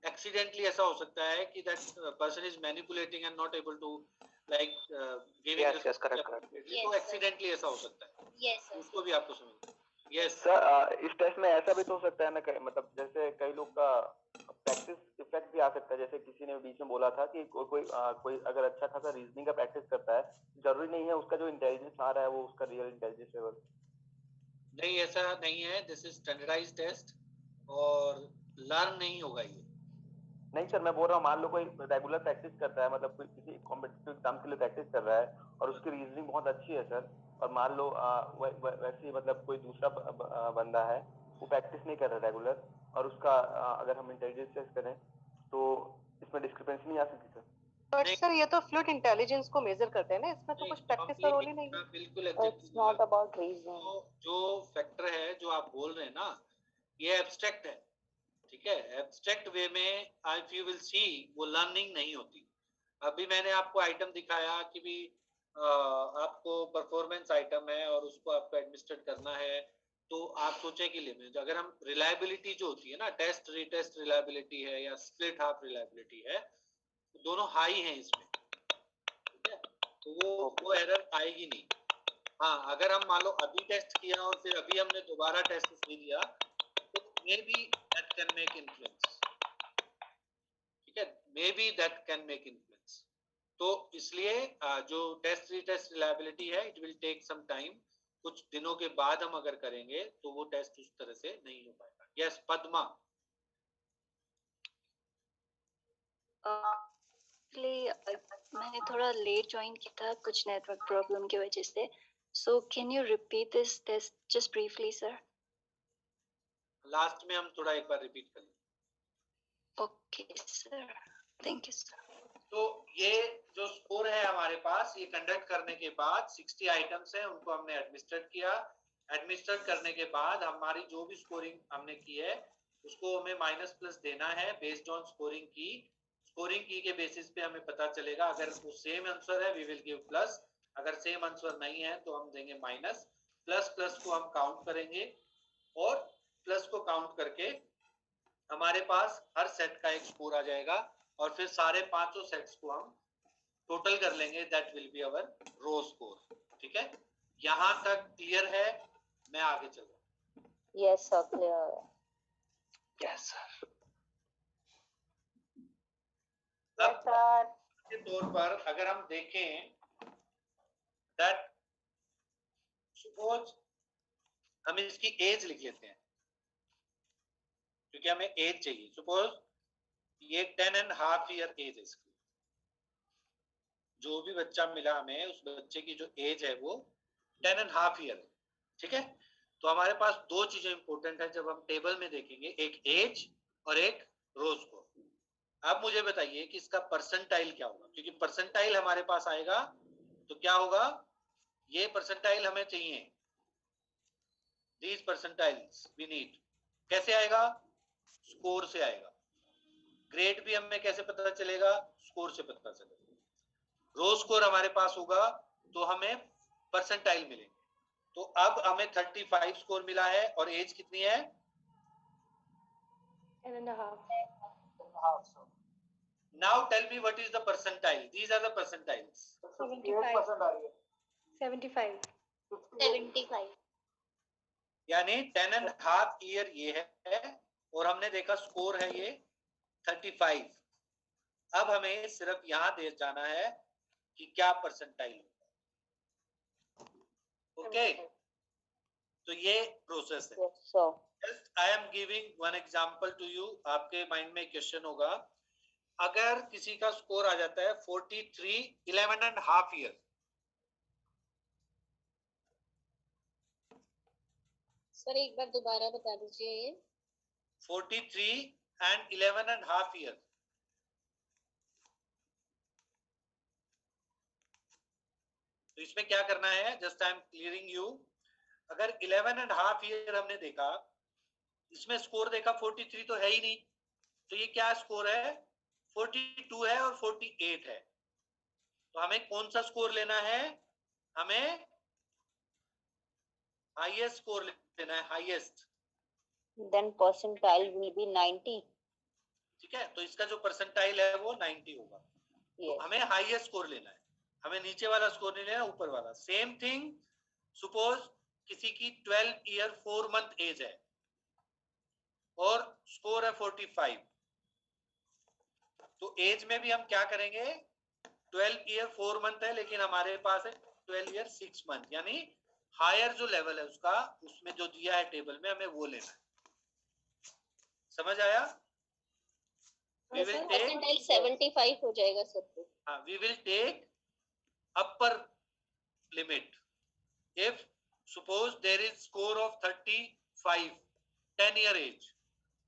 एक्सीडेंटली ऐसा हो सकता है कि that person is manipulating and not able to like giving Yes, yes, correct, correct. तो Yes, sir. एक्सीडेंटली ऐसा हो सकता है, Yes, sir. उसको भी आपको समझना। यस सर इस टेस्ट में ऐसा भी तो हो सकता है ना, मतलब जैसे कई लोग का प्रैक्टिस इफेक्ट भी आ सकता है, जैसे किसी ने बीच में बोला था कि कोई अगर अच्छा खासा रीजनिंग का प्रैक्टिस करता है, जरूरी नहीं है उसका जो इंटेलिजेंस आ रहा है वो उसका रियल इंटेलिजेंस लेवल। नहीं, ऐसा नहीं है, दिस इज स्टैंडर्डाइज्ड टेस्ट और लर्न नहीं होगा ये। नहीं सर, मैं बोल रहा हूँ मान लो कोई रेगुलर प्रैक्टिस करता है, मतलब कोई किसी कॉम्पिटिटिव एग्जाम के लिए प्रैक्टिस कर रहा है और उसकी रीजनिंग बहुत अच्छी है सर, और मान लो वैसे ही मतलब कोई दूसरा बंदा है वो प्रैक्टिस नहीं कर रहा रेगुलर, और उसका अगर हम इंटेलिजेंस टेस्ट करें तो इसमें डिस्क्रिपेंसी नहीं आ सकती सर? बट सर ये तो फ्लूइड इंटेलिजेंस को मेजर करते हैं ना, इसमें तो कुछ प्रैक्टिस का रोल ही नहीं है। बिल्कुल It's not about reasoning. जो फैक्टर है जो आप बोल रहे हैं ना, ये एब्स्ट्रैक्ट है, ठीक है। एब्स्ट्रैक्ट वे में इफ यू विल सी वो लर्निंग नहीं होती। अभी मैंने आपको आइटम दिखाया कि भी आपको परफॉर्मेंस आइटम है और उसको आपको एडमिनिस्ट्रेट करना है, तो आप सोचे कि लिमिट, अगर हम रिलायबिलिटी जो होती है ना, टेस्ट रीटेस्ट रिलायबिलिटी है या स्प्लिट हाफ रिलायबिलिटी है, दोनों हाई हैं इसमें, ठीक है, तो वो एरर आएगी नहीं। हाँ, अगर हम मान लो अभी टेस्ट किया और फिर अभी हमने दोबारा टेस्ट नहीं दिया, तो may be that can make influence, ठीक है, may be that can make influence. तो इसलिए जो टेस्ट रीटेस्ट रिलायबिलिटी है, it will take some time, कुछ दिनों के बाद हम अगर करेंगे तो वो टेस्ट उस तरह से नहीं हो पाएगा। यस पद्मा। मैंने थोड़ा लेट ज्वाइन किया था कुछ नेटवर्क प्रॉब्लम की वजह से, so can you repeat this test just briefly sir? Last में हम थोड़ा एक बार रिपीट कर लें। Okay sir, thank you sir. तो ये जो स्कोर है हमारे पास, ये कंडक्ट करने के बाद 60 आइटम्स हैं, उनको हमने एडमिनिस्ट्रेट किया। एडमिनिस्ट्रेट करने के बाद हमारी जो भी स्कोरिंग हमने की है उसको हमें माइनस प्लस देना है बेस्ड ऑन स्कोरिंग की। स्कोरिंग की के बेसिस पे हमें पता चलेगा, अगर वो सेम आंसर है वी विल गिव प्लस, अगर सेम आंसर नहीं है तो हम देंगे माइनस। प्लस प्लस को हम काउंट करेंगे और प्लस को काउंट करके हमारे पास हर सेट का एक स्कोर आ जाएगा, और फिर सारे पांचों सेट्स को हम टोटल कर लेंगे, that will be our raw score. ठीक है, यहां तक क्लियर है? मैं आगे चल रहा हूं। Yes sir, clear. Yes sir. अब के तौर पर अगर हम देखें दैट सपोज हम इसकी एज लिख लेते हैं, क्योंकि हमें एज चाहिए। सपोज ये 10.5 ईयर एज है इसकी, जो भी बच्चा मिला हमें उस बच्चे की जो एज है वो 10.5 ईयर है, ठीक है। तो हमारे पास दो चीजें इंपॉर्टेंट है जब हम टेबल में देखेंगे, एक एज और एक रो स्कोर। अब मुझे बताइए कि इसका परसेंटाइल क्या होगा, क्योंकि परसेंटाइल हमारे पास आएगा तो क्या होगा, ये परसेंटाइल हमें चाहिए, दीज परसेंटाइल्स वी नीड। कैसे आएगा? स्कोर से आएगा। ग्रेड भी हमें कैसे पता चलेगा? स्कोर से पता चलेगा। रो स्कोर हमारे पास होगा तो हमें परसेंटाइल मिलेंगे। तो अब हमें 35 स्कोर मिला है और एज कितनी है? 10.5. Now tell me what is the percentile? These are the percentiles. 75. यानी 10.5 ईयर ये है और हमने देखा स्कोर है ये 35। अब हमें सिर्फ यहां दे जाना है कि क्या परसेंटाइल होगा। ओके, तो ये प्रोसेस है। Just I am giving one example to you. आपके माइंड में क्वेश्चन होगा, अगर किसी का स्कोर आ जाता है 43 11.5 ईयर, सर एक बार दोबारा बता दीजिए ये। 43 and 11.5 ईयर, तो इसमें क्या करना है, just I M clearing you. अगर 11.5 ईयर हमने देखा, इसमें स्कोर देखा 43 तो है ही नहीं, तो ये क्या स्कोर है? 42 है और 48 है। तो हमें कौन सा स्कोर लेना है? हमें हाईएस्ट स्कोर लेना है, highest. Then percentile will be 90. ठीक है, तो इसका जो परसेंटाइल है वो 90 होगा। Yes. तो हमें हाईएस्ट स्कोर लेना है। हमें नीचे वाला स्कोर नहीं लेना, ऊपर वाला। सेम थिंग, सपोज किसी की 12 ईयर 4 मंथ एज है और स्कोर है 45, तो एज में भी हम क्या करेंगे, 12 ईयर 4 मंथ है लेकिन हमारे पास है 12 ईयर 6 मंथ, यानी हायर जो लेवल है उसका, उसमें जो दिया है टेबल में, हमें वो लेना है। समझ आया? We will take परसेंटाइल 75 हो जाएगा सबको। हाँ, we will take upper limit. If suppose there is score of 35, 10 year age,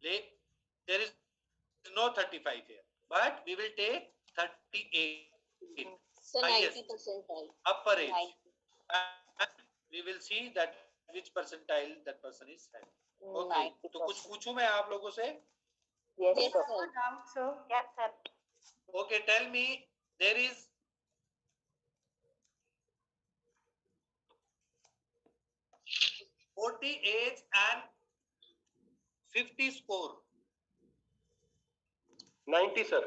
there is no 35 here, but we will take 38. So highest 90 percentile. upper age. And we will see that which percentile that person is having. Okay. तो कुछ पूछूं मैं आप लोगों से? Yes, Yes, sir. sir. So, Yes, sir. Okay, tell me, there is 40 age and 50 score. 90 sir.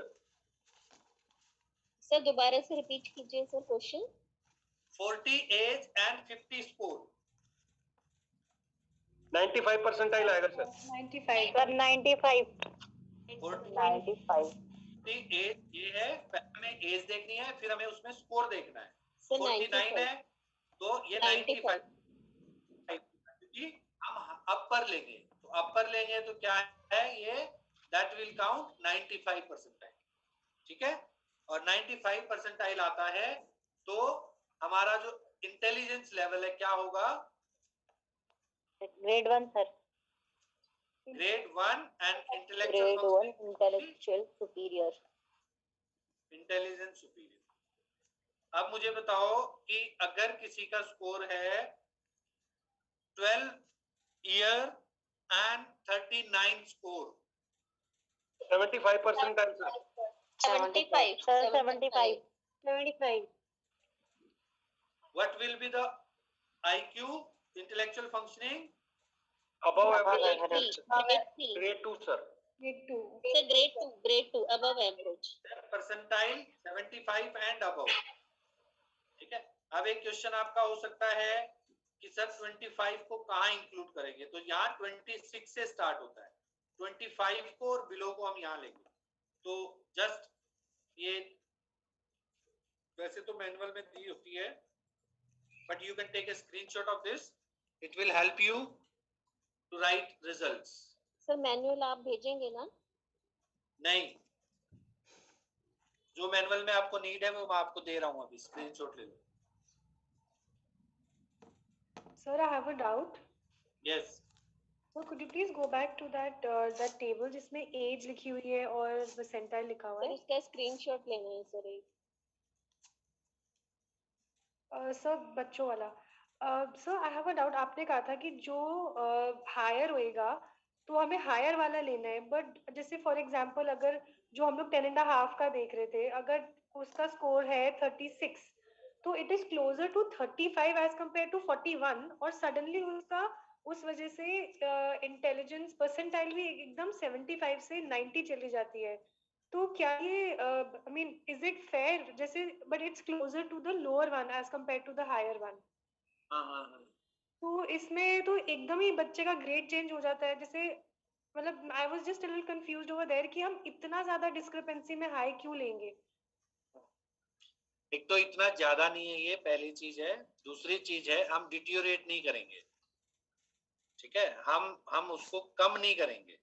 Sir दोबारा से repeat कीजिए sir question. 40 age and 50 score. 95 percentile आएगा सर। 95 Sir, 95. 95 एज ये है, हमें एज देखनी है, फिर हमें उसमें स्कोर देखना है। सर 49 है तो ये 95, क्योंकि हम अपर लेंगे, तो अपर लेंगे तो क्या है ये, दैट विल काउंट 95 परसेंटाइल। ठीक है, और 95 परसेंटाइल आता है तो हमारा जो इंटेलिजेंस लेवल है क्या होगा? Grade 1, sir. Grade 1 and intellectual Grade 1, intellectual superior. Intelligence superior. अब मुझे बताओ कि अगर किसी का स्कोर है 12 year and 39 score, 75 percentile sir. 75 Sir, 75. 75. what will be the IQ, intellectual functioning? Above Grade average. 3 Grade 2 sir. Grade 2. Sir grade 2 above average। Percentile 75 and above. ठीक है, अब एक क्वेश्चन आपका हो सकता है कि सर 25 को कहाँ इंक्लूड करेंगे, तो यहाँ 26 से स्टार्ट होता है, 25 को और बिलो को हम यहाँ लेंगे। तो जस्ट ये वैसे तो मैनुअल में दी होती है, but you can take a screenshot of this, it will help you to write results. Sir manual आप भेजेंगे ना? नहीं, जो मैनुअल में आपको नीड है वो मैं आपको दे रहा हूँ, अभी स्क्रीनशॉट ले लो। Sir, I have a doubt. Yes, So could you please go back to that table जिसमें age लिखी हुई है और percentile लिखा हुआ सर है? उसका स्क्रीनशॉट लेना है सर एक। सर बच्चों वाला। Sir I have a doubt, आपने कहा था कि जो हायर होएगा तो हमें हायर वाला लेना है, बट जैसे फॉर एग्जांपल अगर जो हम लोग 10.5 का देख रहे थे, अगर उसका स्कोर है 36, तो it is closer to 35 as compare to 41, और सडनली उसका उस वजह से इंटेलिजेंस परसेंटाइल भी एकदम 75 से 90 चली जाती है। तो क्या ये I mean is it fair, जैसे but it's closer to the lower one as compare to the higher one, तो इसमें तो एकदम ही बच्चे का ग्रेड चेंज हो जाता है। जैसे मतलब I was just a little confused over there कि हम इतना ज्यादा डिस्क्रिपेंसी में हाई क्यों लेंगे। एक तो इतना ज्यादा नहीं है ये, पहली चीज है। दूसरी चीज है, हम डिटियोरेट नहीं करेंगे। ठीक है, हम उसको कम नहीं करेंगे।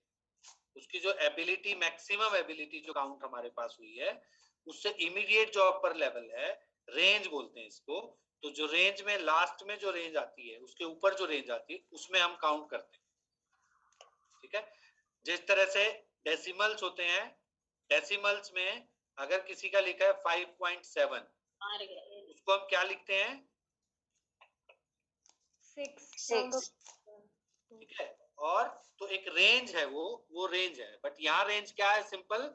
उसकी जो एबिलिटी, मैक्सिमम एबिलिटी जो काउंट हमारे पास हुई है, उससे इमीडिएट जो अपर लेवल है, रेंज बोलते हैं इसको, तो जो रेंज में लास्ट में जो रेंज आती है, उसके ऊपर जो रेंज आती है, उसमें हम काउंट करते हैं। ठीक है, जिस तरह से डेसिमल्स होते हैं, डेसिमल्स में अगर किसी का लिखा है 5.7, उसको हम क्या लिखते हैं? 6। ठीक है, और तो एक रेंज है, वो रेंज है, बट यहाँ रेंज क्या है? सिंपल,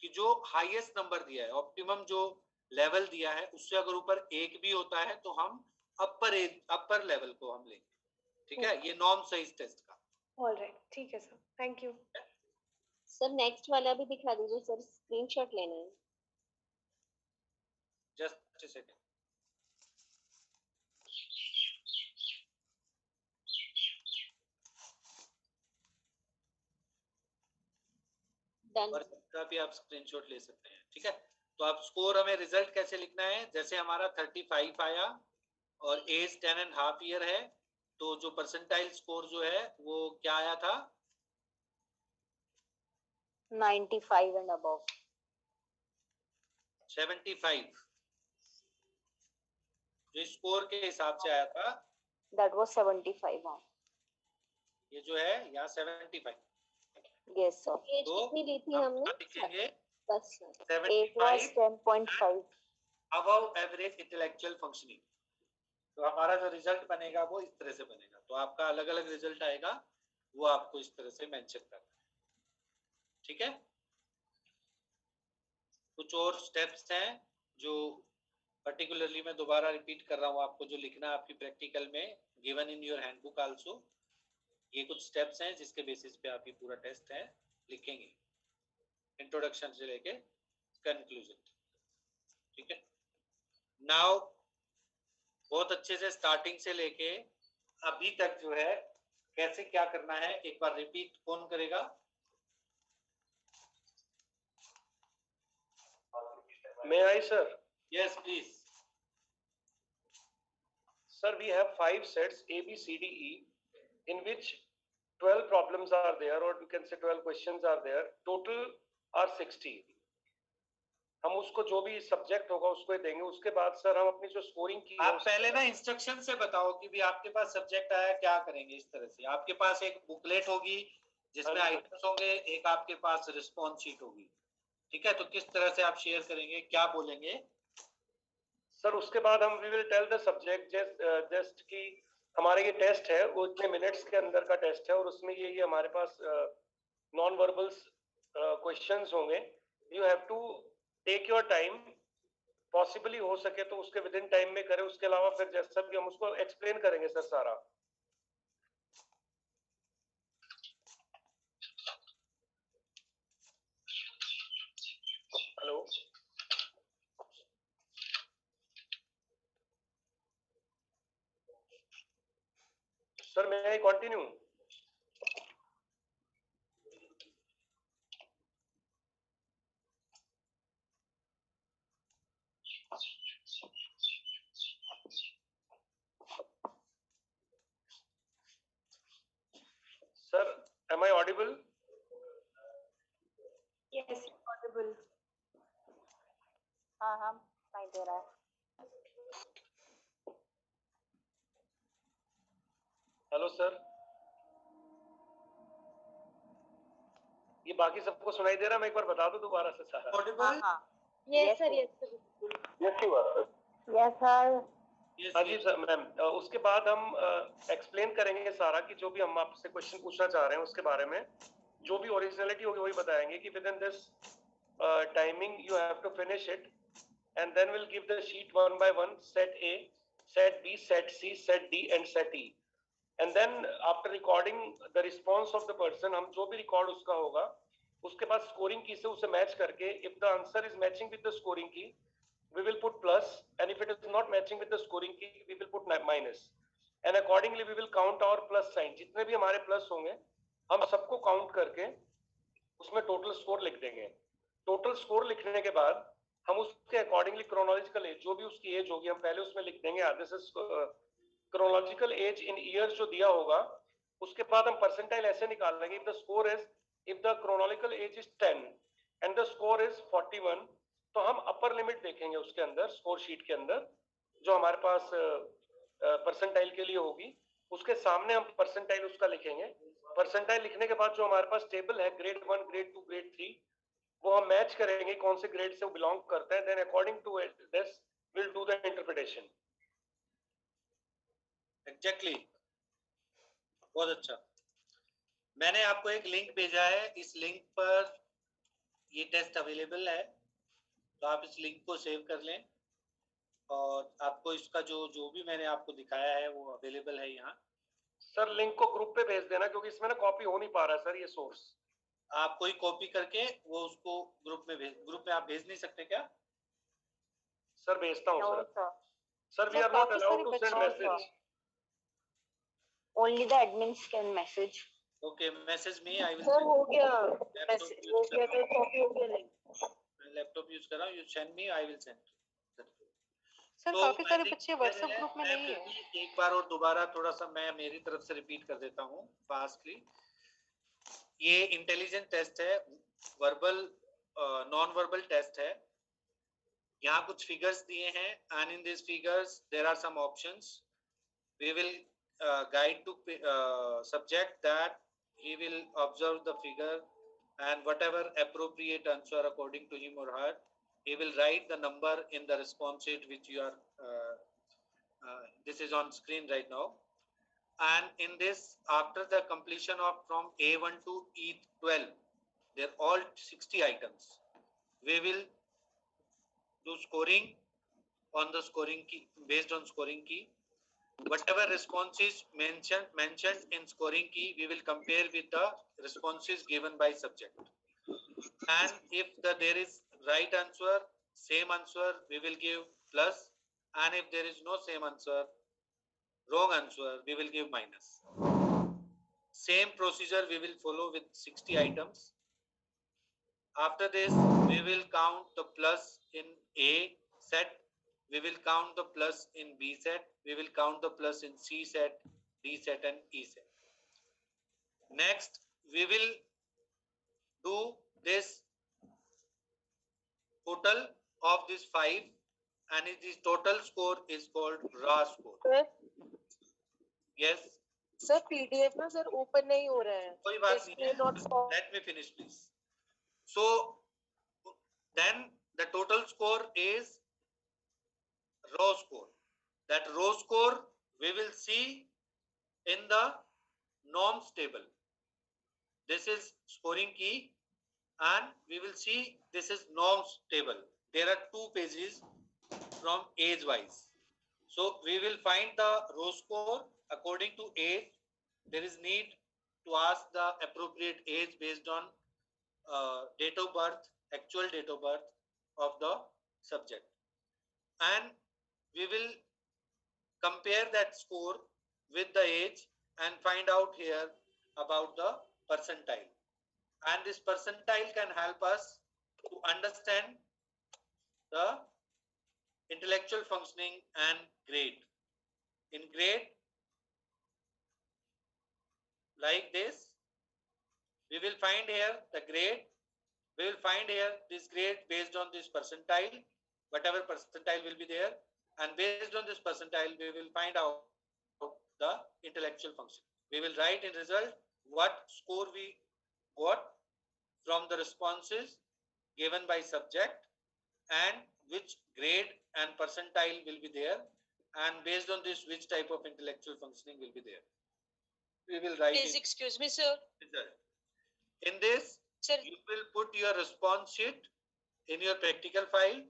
कि जो हाईएस्ट नंबर दिया है, ऑप्टिमम जो लेवल दिया है, उससे अगर ऊपर एक भी होता है तो हम अपर लेवल को हम लेंगे। ठीक है, ये नॉर्म्स है इस टेस्ट का। ऑलराइट, ठीक है sir, thank you. Sir next वाला भी दिखा दीजिए सर, स्क्रीनशॉट लेना है। Just a second. Done. और इसका भी आप स्क्रीनशॉट ले सकते हैं, ठीक है। तो आप स्कोर, हमें रिजल्ट कैसे लिखना है, जैसे हमारा 35 आया और एज 10.5 ईयर है, तो जो परसेंटाइल स्कोर जो है वो क्या आया था, 95 and above. 75 जो स्कोर के हिसाब से आया था, That was 75. हाँ. ये जो है यहाँ 75। Yes sir. एज कितनी ली थी हमने? लिखेंगे 10 Age was 10.5. Above average intellectual functioning. तो हमारा जो रिजल्ट बनेगा वो इस तरह से बनेगा। तो आपका अलग अलग रिजल्ट आएगा, वो आपको इस तरह से मेंशन करना है, ठीक है। कुछ और स्टेप्स हैं जो पर्टिकुलरली मैं दोबारा रिपीट कर रहा हूँ आपको, जो लिखना है आपकी प्रैक्टिकल में, given in your handbook also. ये कुछ स्टेप्स हैं जिसके बेसिस पे आप ये पूरा टेस्ट है लिखेंगे, इंट्रोडक्शन से लेके कंक्लूजन, ठीक है। नाउ बहुत अच्छे से स्टार्टिंग से लेके अभी तक जो है कैसे क्या करना है, एक बार रिपीट कौन करेगा? May I, sir? Yes, please. Sir, we have 5 sets A, B, C, D, E, in which 12 problems are there, or you can say 12 questions are there. Total are 60. हम उसको जो भी सब्जेक्ट होगा उसको ही देंगे। उसके बाद सर हम अपनी जो स्कोरिंग की, आप पहले ना इंस्ट्रक्शन से बताओ कि भी आपके पास सब्जेक्ट आया, क्या करेंगे। इस तरह से आपके पास एक बुकलेट होगी जिसमें आइटम्स होंगे, एक आपके पास रिस्पॉन्स शीट होगी, ठीक है। तो किस तरह से आप शेयर करेंगे, क्या बोलेंगे? सर उसके बाद हम we will tell the subject just कि हमारे ये टेस्ट है वो इतने मिनट्स के अंदर का टेस्ट है, और उसमें ये हमारे पास नॉन वर्बल्स क्वेश्चंस होंगे। You have to take your time, possibly हो सके तो उसके विद इन टाइम में करें। उसके अलावा फिर जैसा भी हम उसको एक्सप्लेन करेंगे सर सारा। Hello sir, may I continue? Sir, am I audible? Yes, audible. हाँ हाँ नहीं दे रहा है। हेलो सर, ये बाकी सबको सुनाई दे रहा है? मैं एक बार बता दूं दोबारा से सारा। Audible? Yes sir, yes sir. Yes you are. Yes sir. हाँ जी सर मैम। उसके बाद हम एक्सप्लेन करेंगे सारा कि जो भी हम आपसे क्वेश्चन पूछना चाह रहे हैं उसके बारे में, जो भी ओरिजिनलिटी होगी वही बताएंगे कि within this timing you have to finish it, and then will give the sheet one by one, set A, set B, set C, set D and set E. And then after recording the response of the person, हम जो भी record उसका होगा उसके बाद scoring की से उसे मैच करके, if the answer is matching with the scoring key we will put plus, and if it is not matching with the scoring key we will put minus, and accordingly we will count our plus sign। जितने भी हमारे plus होंगे हम सबको count करके उसमें total score लिख देंगे। टोटल स्कोर लिखने के बाद हम उसके अकॉर्डिंगली क्रोनोलॉजिकल एज, जो भी उसकी एज होगी हम पहले उसमें लिख देंगे। This is chronological age in years जो दिया होगा। उसके बाद हम परसेंटाइल ऐसे निकाल लेंगे, if the score is, if the chronological age is 10 and the score is 41, तो हम अपर लिमिट देखेंगे उसके अंदर, स्कोर शीट के अंदर जो हमारे पास परसेंटाइल के लिए होगी, उसके सामने हम परसेंटाइल उसका लिखेंगे। परसेंटाइल लिखने के बाद जो हमारे पास टेबल है ग्रेड 1, ग्रेड 2, ग्रेड 3, वो हम मैच करेंगे कौन से ग्रेड से वो बिलोंग करता है। Then according to this will do the interpretation. Exactly, बहुत अच्छा। मैंने आपको एक लिंक भेजा है, इस लिंक पर ये टेस्ट अवेलेबल है, तो आप इस लिंक को सेव कर लें, और आपको इसका जो भी मैंने आपको दिखाया है वो अवेलेबल है यहाँ। सर लिंक को ग्रुप पे भेज देना, क्योंकि इसमें ना कॉपी हो नहीं पा रहा सर ये सोर्स। आप कोई कॉपी करके वो उसको ग्रुप में आप भेज नहीं सकते क्या? सर भेजता हूँ sir. Sir we are not allowed to send message. Only the admins can message. Okay, message me. I will. Sir हो गया Laptop मैसेज use हो कर गया रहा तो हूँ. कॉपी हो गया नहीं मैं लैपटॉप यूज कर रहा हूँ. You send me. I will send. Sir तो काफी I सारे think बच्चे clear व्हाट्सएप है. ग्रुप में मैं नहीं फिर है भी एक बार और दोबारा थोड़ा सा मैं मेरी तरफ से रिपीट कर देता हूँ फास्टली. ये इंटेलिजेंट टेस्ट है, वर्बल नॉन वर्बल टेस्ट है. यहाँ कुछ फिगर्स दिए हैं and in this figures there are some options. We will guide to subject that he will observe the figure and whatever appropriate answer according to him or her, he will write the number in the response sheet which you are this is on screen right now. And in this, after the completion of from A1 to E12, they're all 60 items. We will do scoring on the scoring key, based on scoring key. Whatever responses mentioned in scoring key, we will compare with the responses given by subject. And if there is right answer, same answer, we will give plus. And if there is no same answer, wrong answer, we will give minus. Same procedure we will follow with 60 items. After this, we will count the plus in A set. We will count the plus in B set. We will count the plus in C set, D set and E set. Next, we will do this total of these 5 and this total score is called raw score. Sir Yes, sir PDF ना sir open नहीं हो रहा है कोई बात नहीं है. not Let me finish please. So then the total score is raw score. That raw score we will see in the norms table. This is scoring key and we will see this is norms table. There are 2 pages from age wise. So we will find the raw score according to age. There is need to ask the appropriate age based on date of birth, actual date of birth of the subject. And we will compare that score with the age and find out here about the percentile. And this percentile can help us to understand the intellectual functioning and grade. In grade, like this, we will find here the grade. We will find here this grade based on this percentile, whatever percentile will be there. And based on this percentile, we will find out the intellectual function. We will write in result what score we got from the responses given by subject and which grade and percentile will be there, and based on this which type of intellectual functioning will be there. We will write. Please excuse me, sir. Result. In this, Sir, you will put your response sheet in your practical file.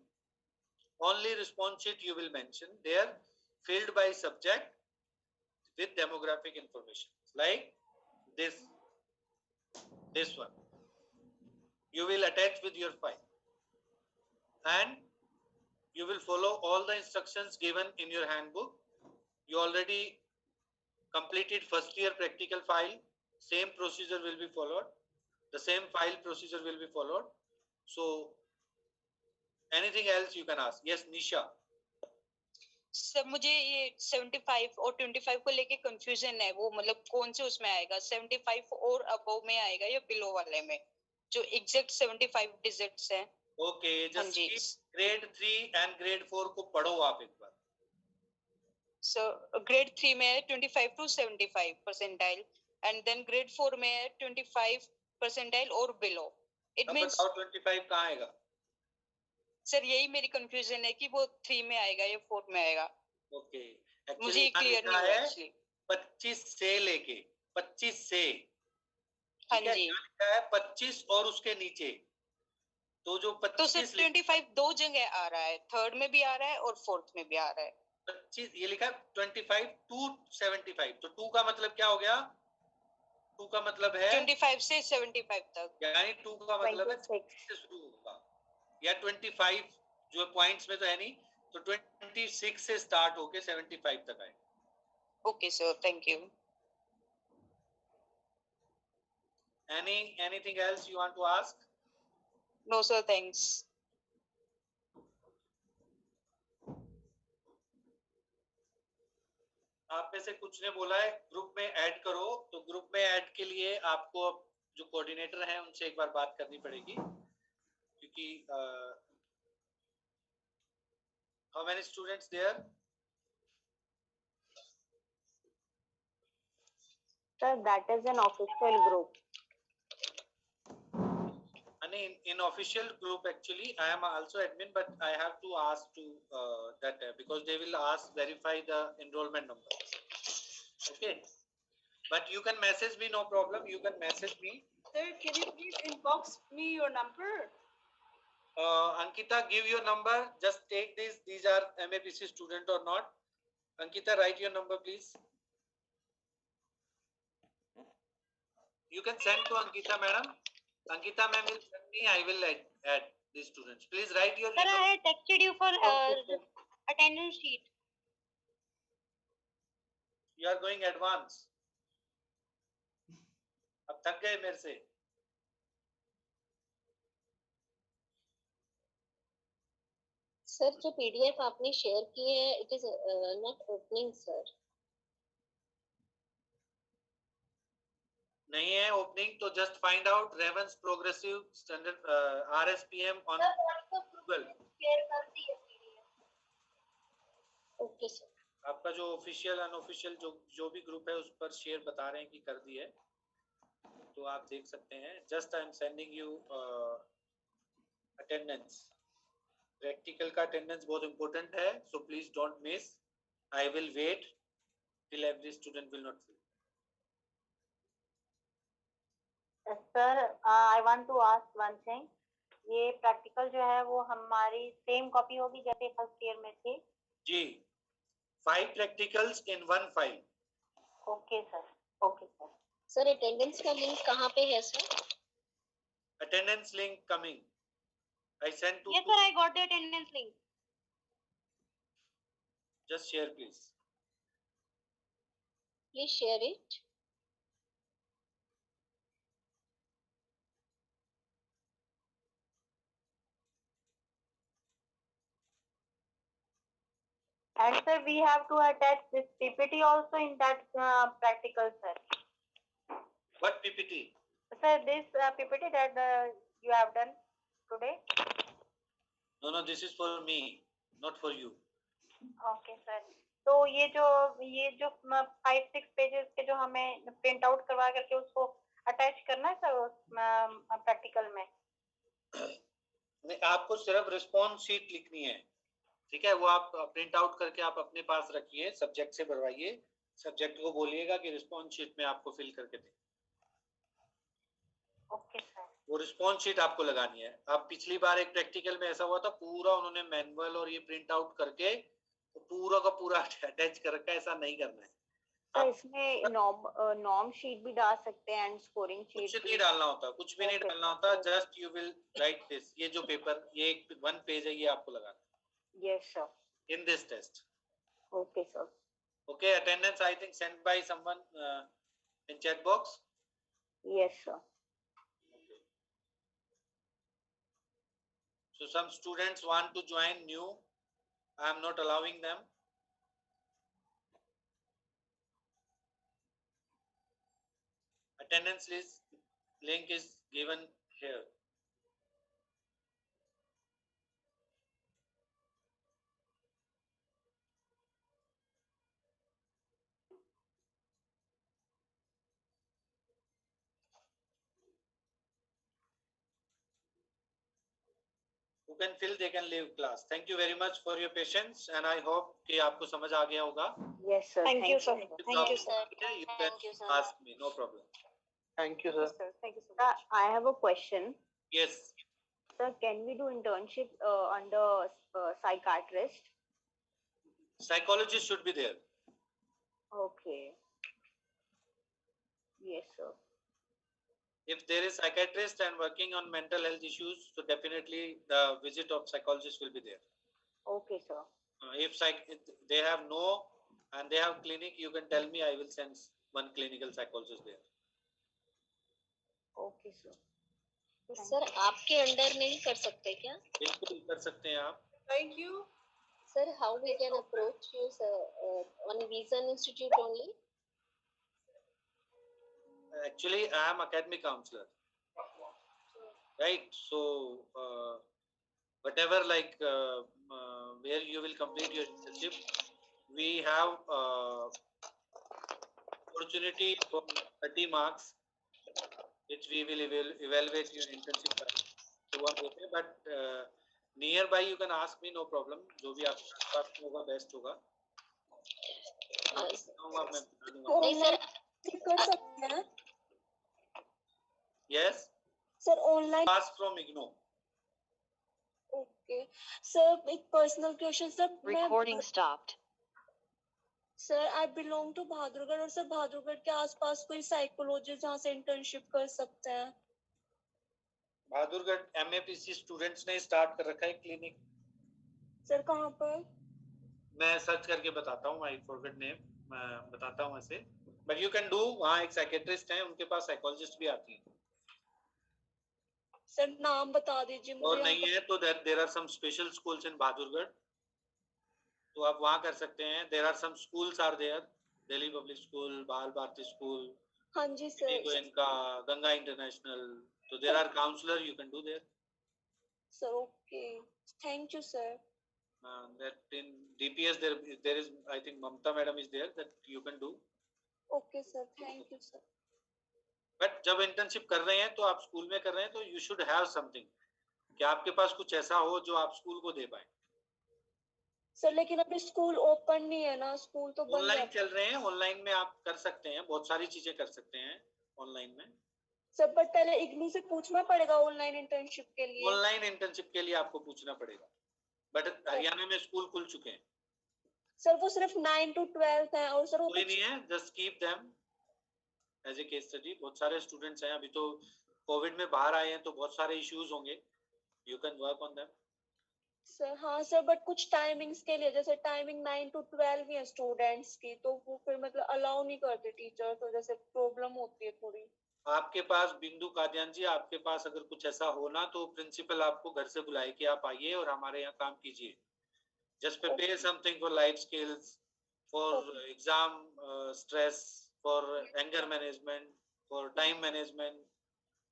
Only response sheet you will mention there, filled by subject with demographic information, like this one. You will attach with your file, and you will follow all the instructions given in your handbook. You already completed first year practical file. Same procedure will be followed. The same file procedure will be followed. So anything else you can ask. Yes, Nisha. Sir मुझे ये 75 और 25 को लेके confusion है. वो मतलब कौन से उसमें आएगा, 75 और अबव में आएगा या बिलो वाले में, जो एग्जैक्ट 75 डिजिट्स हैं? Okay, just grade 3 and grade 4 को पढ़ो आप एक बार. सर ग्रेड 3 में है 25 to 75 percentile and then grade 4 में है 25 परसेंटाइल और बिलो. इट मींस 25 कहाँ आएगा? सर यही मेरी कंफ्यूजन है कि वो 3 में आएगा या 4 में आएगा. ओके, मुझे क्लियर नहीं है एक्चुअली. 25 से लेके 25 से, हाँ जी, लिखा है 25 और उसके नीचे, तो जो 25 तो सर 25 दो जगह आ रहा है, थर्ड में भी आ रहा है और फोर्थ में भी आ रहा है. 25 ये लिखा है 25 to 75, तो 2 का मतलब क्या हो गया? 2 का मतलब है 25 से 75 तक, यानी 2 का मतलब है 26 से शुरू होगा, या 25 जो पॉइंट्स में तो है नहीं, तो 26 से स्टार्ट होके 75 तक आए. Okay sir, thank you. Anything else you want to ask? No, sir. Thanks. आप में से कुछ ने बोला है ग्रुप में ऐड करो, तो ग्रुप में ऐड के लिए आपको अब जो कोऑर्डिनेटर हैं उनसे एक बार बात करनी पड़ेगी, क्योंकि how many students there? Sir, that is an official group. And in official group, actually, I am also admin, but I have to ask to that because they will ask verify the enrollment number. Okay, but you can message me, no problem. You can message me. Sir, can you please inbox me your number? Ankita, give your number. Just take this. These are MAPC student or not. Ankita, write your number, please. You can send to Ankita, madam. Ankita ma'am will send me. I will add these students. Please write your. Sir, I had texted you for attendance sheet. You are going advance. अब थक गए मेरे से. Sir जो PDF आपने share किए हैं, it is not opening, sir. नहीं है ओपनिंग, तो just find out ravens progressive standard RSPM on Google. Okay sir. आपका जो ऑफिशियल अनऑफिशियल जो भी ग्रुप है उस पर शेयर बता रहे हैं कि कर दी है, तो आप देख सकते हैं. Just I am sending you attendance. Practical का अटेंडेंस बहुत इंपॉर्टेंट है, so please don't miss. I will wait till every student will not fill. Sir, I want to ask one thing. ये प्रैक्टिकल जो है वो हमारी सेम कॉपी होगी जैसे फर्स्ट ईयर में थी? जी, 5 प्रैक्टिकल्स इन 1 file. Okay sir. Okay sir. Sir attendance का लिंक कहाँ पे है sir? Attendance link coming. I sent to. Yes sir, I got the attendance link. Just share please. Please share it. And sir, we have to attach this PPT also in that practical, sir. What PPT? Sir, this PPT that you have done today. No, this is for me, not for you. Okay, sir. तो ये जो 5-6 pages के जो हमें print out करवा करके उसको attach करना है सर उस प्रैक्टिकल में? नहीं, आपको सिर्फ रिस्पॉन्स शीट लिखनी है, ठीक है? वो आप प्रिंट आउट करके आप अपने पास रखिए, सब्जेक्ट से भरवाइए, सब्जेक्ट को बोलिएगा कि रिस्पॉन्स शीट में आपको फिल करके दें. Okay sir. वो रिस्पॉन्स शीट आपको लगानी है. अब पिछली बार एक प्रैक्टिकल में ऐसा हुआ था, पूरा उन्होंने मैनुअल और ये प्रिंट आउट करके तो पूरा का पूरा अटैच कर रखा है. ऐसा नहीं करना है. तो इसमें नॉर्म शीट भी डाल सकते हैं एंड स्कोरिंग शीट. कुछ नहीं डालना होता, कुछ भी नहीं डालना होता. Just you will right this. ये जो पेपर, ये 1 पेज है, ये आपको लगाना है. Yes sir. In this test. Okay sir. Okay, attendance I think sent by someone in chat box. Yes sir. Okay. So some students want to join new. I am not allowing them. Attendance link is given here. Who can fill, they can leave class. Thank you very much for your patience and I hope कि आपको समझ आ गया होगा. Yes sir. Thank you sir. Thank you sir. You can ask me, no problem. Thank you sir. Thank you so much. I have a question. Yes. Sir, can we do internship under psychiatrist? Psychologist should be there. Okay. Yes sir. If there is psychiatrist and working on mental health issues, so definitely the visit of psychologist will be there. Okay sir. If they have no and they have clinic, you can tell me, I will send one clinical psychologist there. Okay sir. Sir आपके under नहीं कर सकते क्या? बिल्कुल कर सकते हैं आप. Thank you. Sir, how we can approach you, sir, on Vision Institute only? Actually, I am academic counselor, right? So, whatever where you will complete your internship, we have opportunity for 30 marks, which we will evaluate your internship. But nearby you can ask me, no problem. जो भी आपके पास होगा best होगा. नहीं sir. कर सकते हैं. Yes. Sir, online. Pass from IGNOU. Okay. Sir, एक personal question sir. Recording stopped. Sir, I belong to Bahadurgarh और सर बहादुरगढ़ के आसपास कोई साइकोलॉजिस्ट जहाँ से इंटर्नशिप कर सकते हैं. बहादुरगढ़ MAPC स्टूडेंट्स ने स्टार्ट कर रखा है क्लिनिक. सर कहाँ पर? मैं सर्च करके बताता हूँ. I forget name. मैं बताता हूँ ऐसे. But you can do. वहाँ एक साइकेट्रिस्ट है, उनके पास साइकोलॉजिस्ट भी आती है. सर नाम बता दीजिए मुझे. और नहीं है तो there are some special schools in Bahadurgarh, तो आप वहाँ कर सकते हैं. There are some schools are there. Delhi public school, Bal Bharati school. हाँ जी सर. इनका गंगा इंटरनेशनल. तो there are counsellor, you can do there. Sir okay, thank you sir. That in DPS there is, I think Mamta madam is there, that you can do. Okay sir, thank you sir. But जब internship कर रहे हैं तो आप school में कर रहे हैं तो you should have something, कि आपके पास कुछ ऐसा हो जो आप स्कूल को दे पाए. सर लेकिन अभी स्कूल ओपन नहीं है ना, स्कूल तो बंद है. ऑनलाइन चल रहे हैं. ऑनलाइन में आप कर सकते हैं, बहुत सारी चीजें कर सकते हैं ऑनलाइन में. सर बट पहले इग्नू से पूछना पड़ेगा ऑनलाइन इंटर्नशिप के लिए. ऑनलाइन इंटर्नशिप के लिए आपको पूछना पड़ेगा. बट हरियाणा में स्कूल खुल चुके हैं. सर वो सिर्फ 9 to 12 है और सर कोई नहीं है, just keep them as a case study. बहुत सारे स्टूडेंट्स हैं. अभी तो कोविड में बाहर आए हैं तो बहुत सारे इश्यूज होंगे. You can work on them. Sir हाँ सर, बट कुछ टाइमिंग्स के लिए, जैसे टाइमिंग 9 to 12 ही है स्टूडेंट्स की, तो वो फिर मतलब अलाउ नहीं करते टीचर, तो जैसे प्रॉब्लम होती है थोड़ी. आपके पास बिंदु कादियान जी, आपके पास अगर कुछ ऐसा हो ना तो प्रिंसिपल आपको घर से बुलाए कि आप आइए और हमारे यहाँ काम कीजिए. Just prepare something for life skills, for exam stress, for anger management, for time management.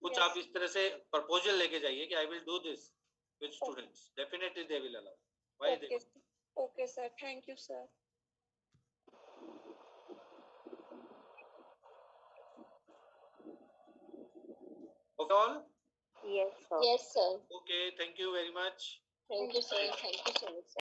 कुछ आप इस तरह से प्रपोजल लेके जाइए कि I will do this with students. Definitely they will allow. Why they. Okay sir, thank you sir. Okay all? Yes sir. Yes sir. Okay, thank you very much. Thank you sir. Thank you so much.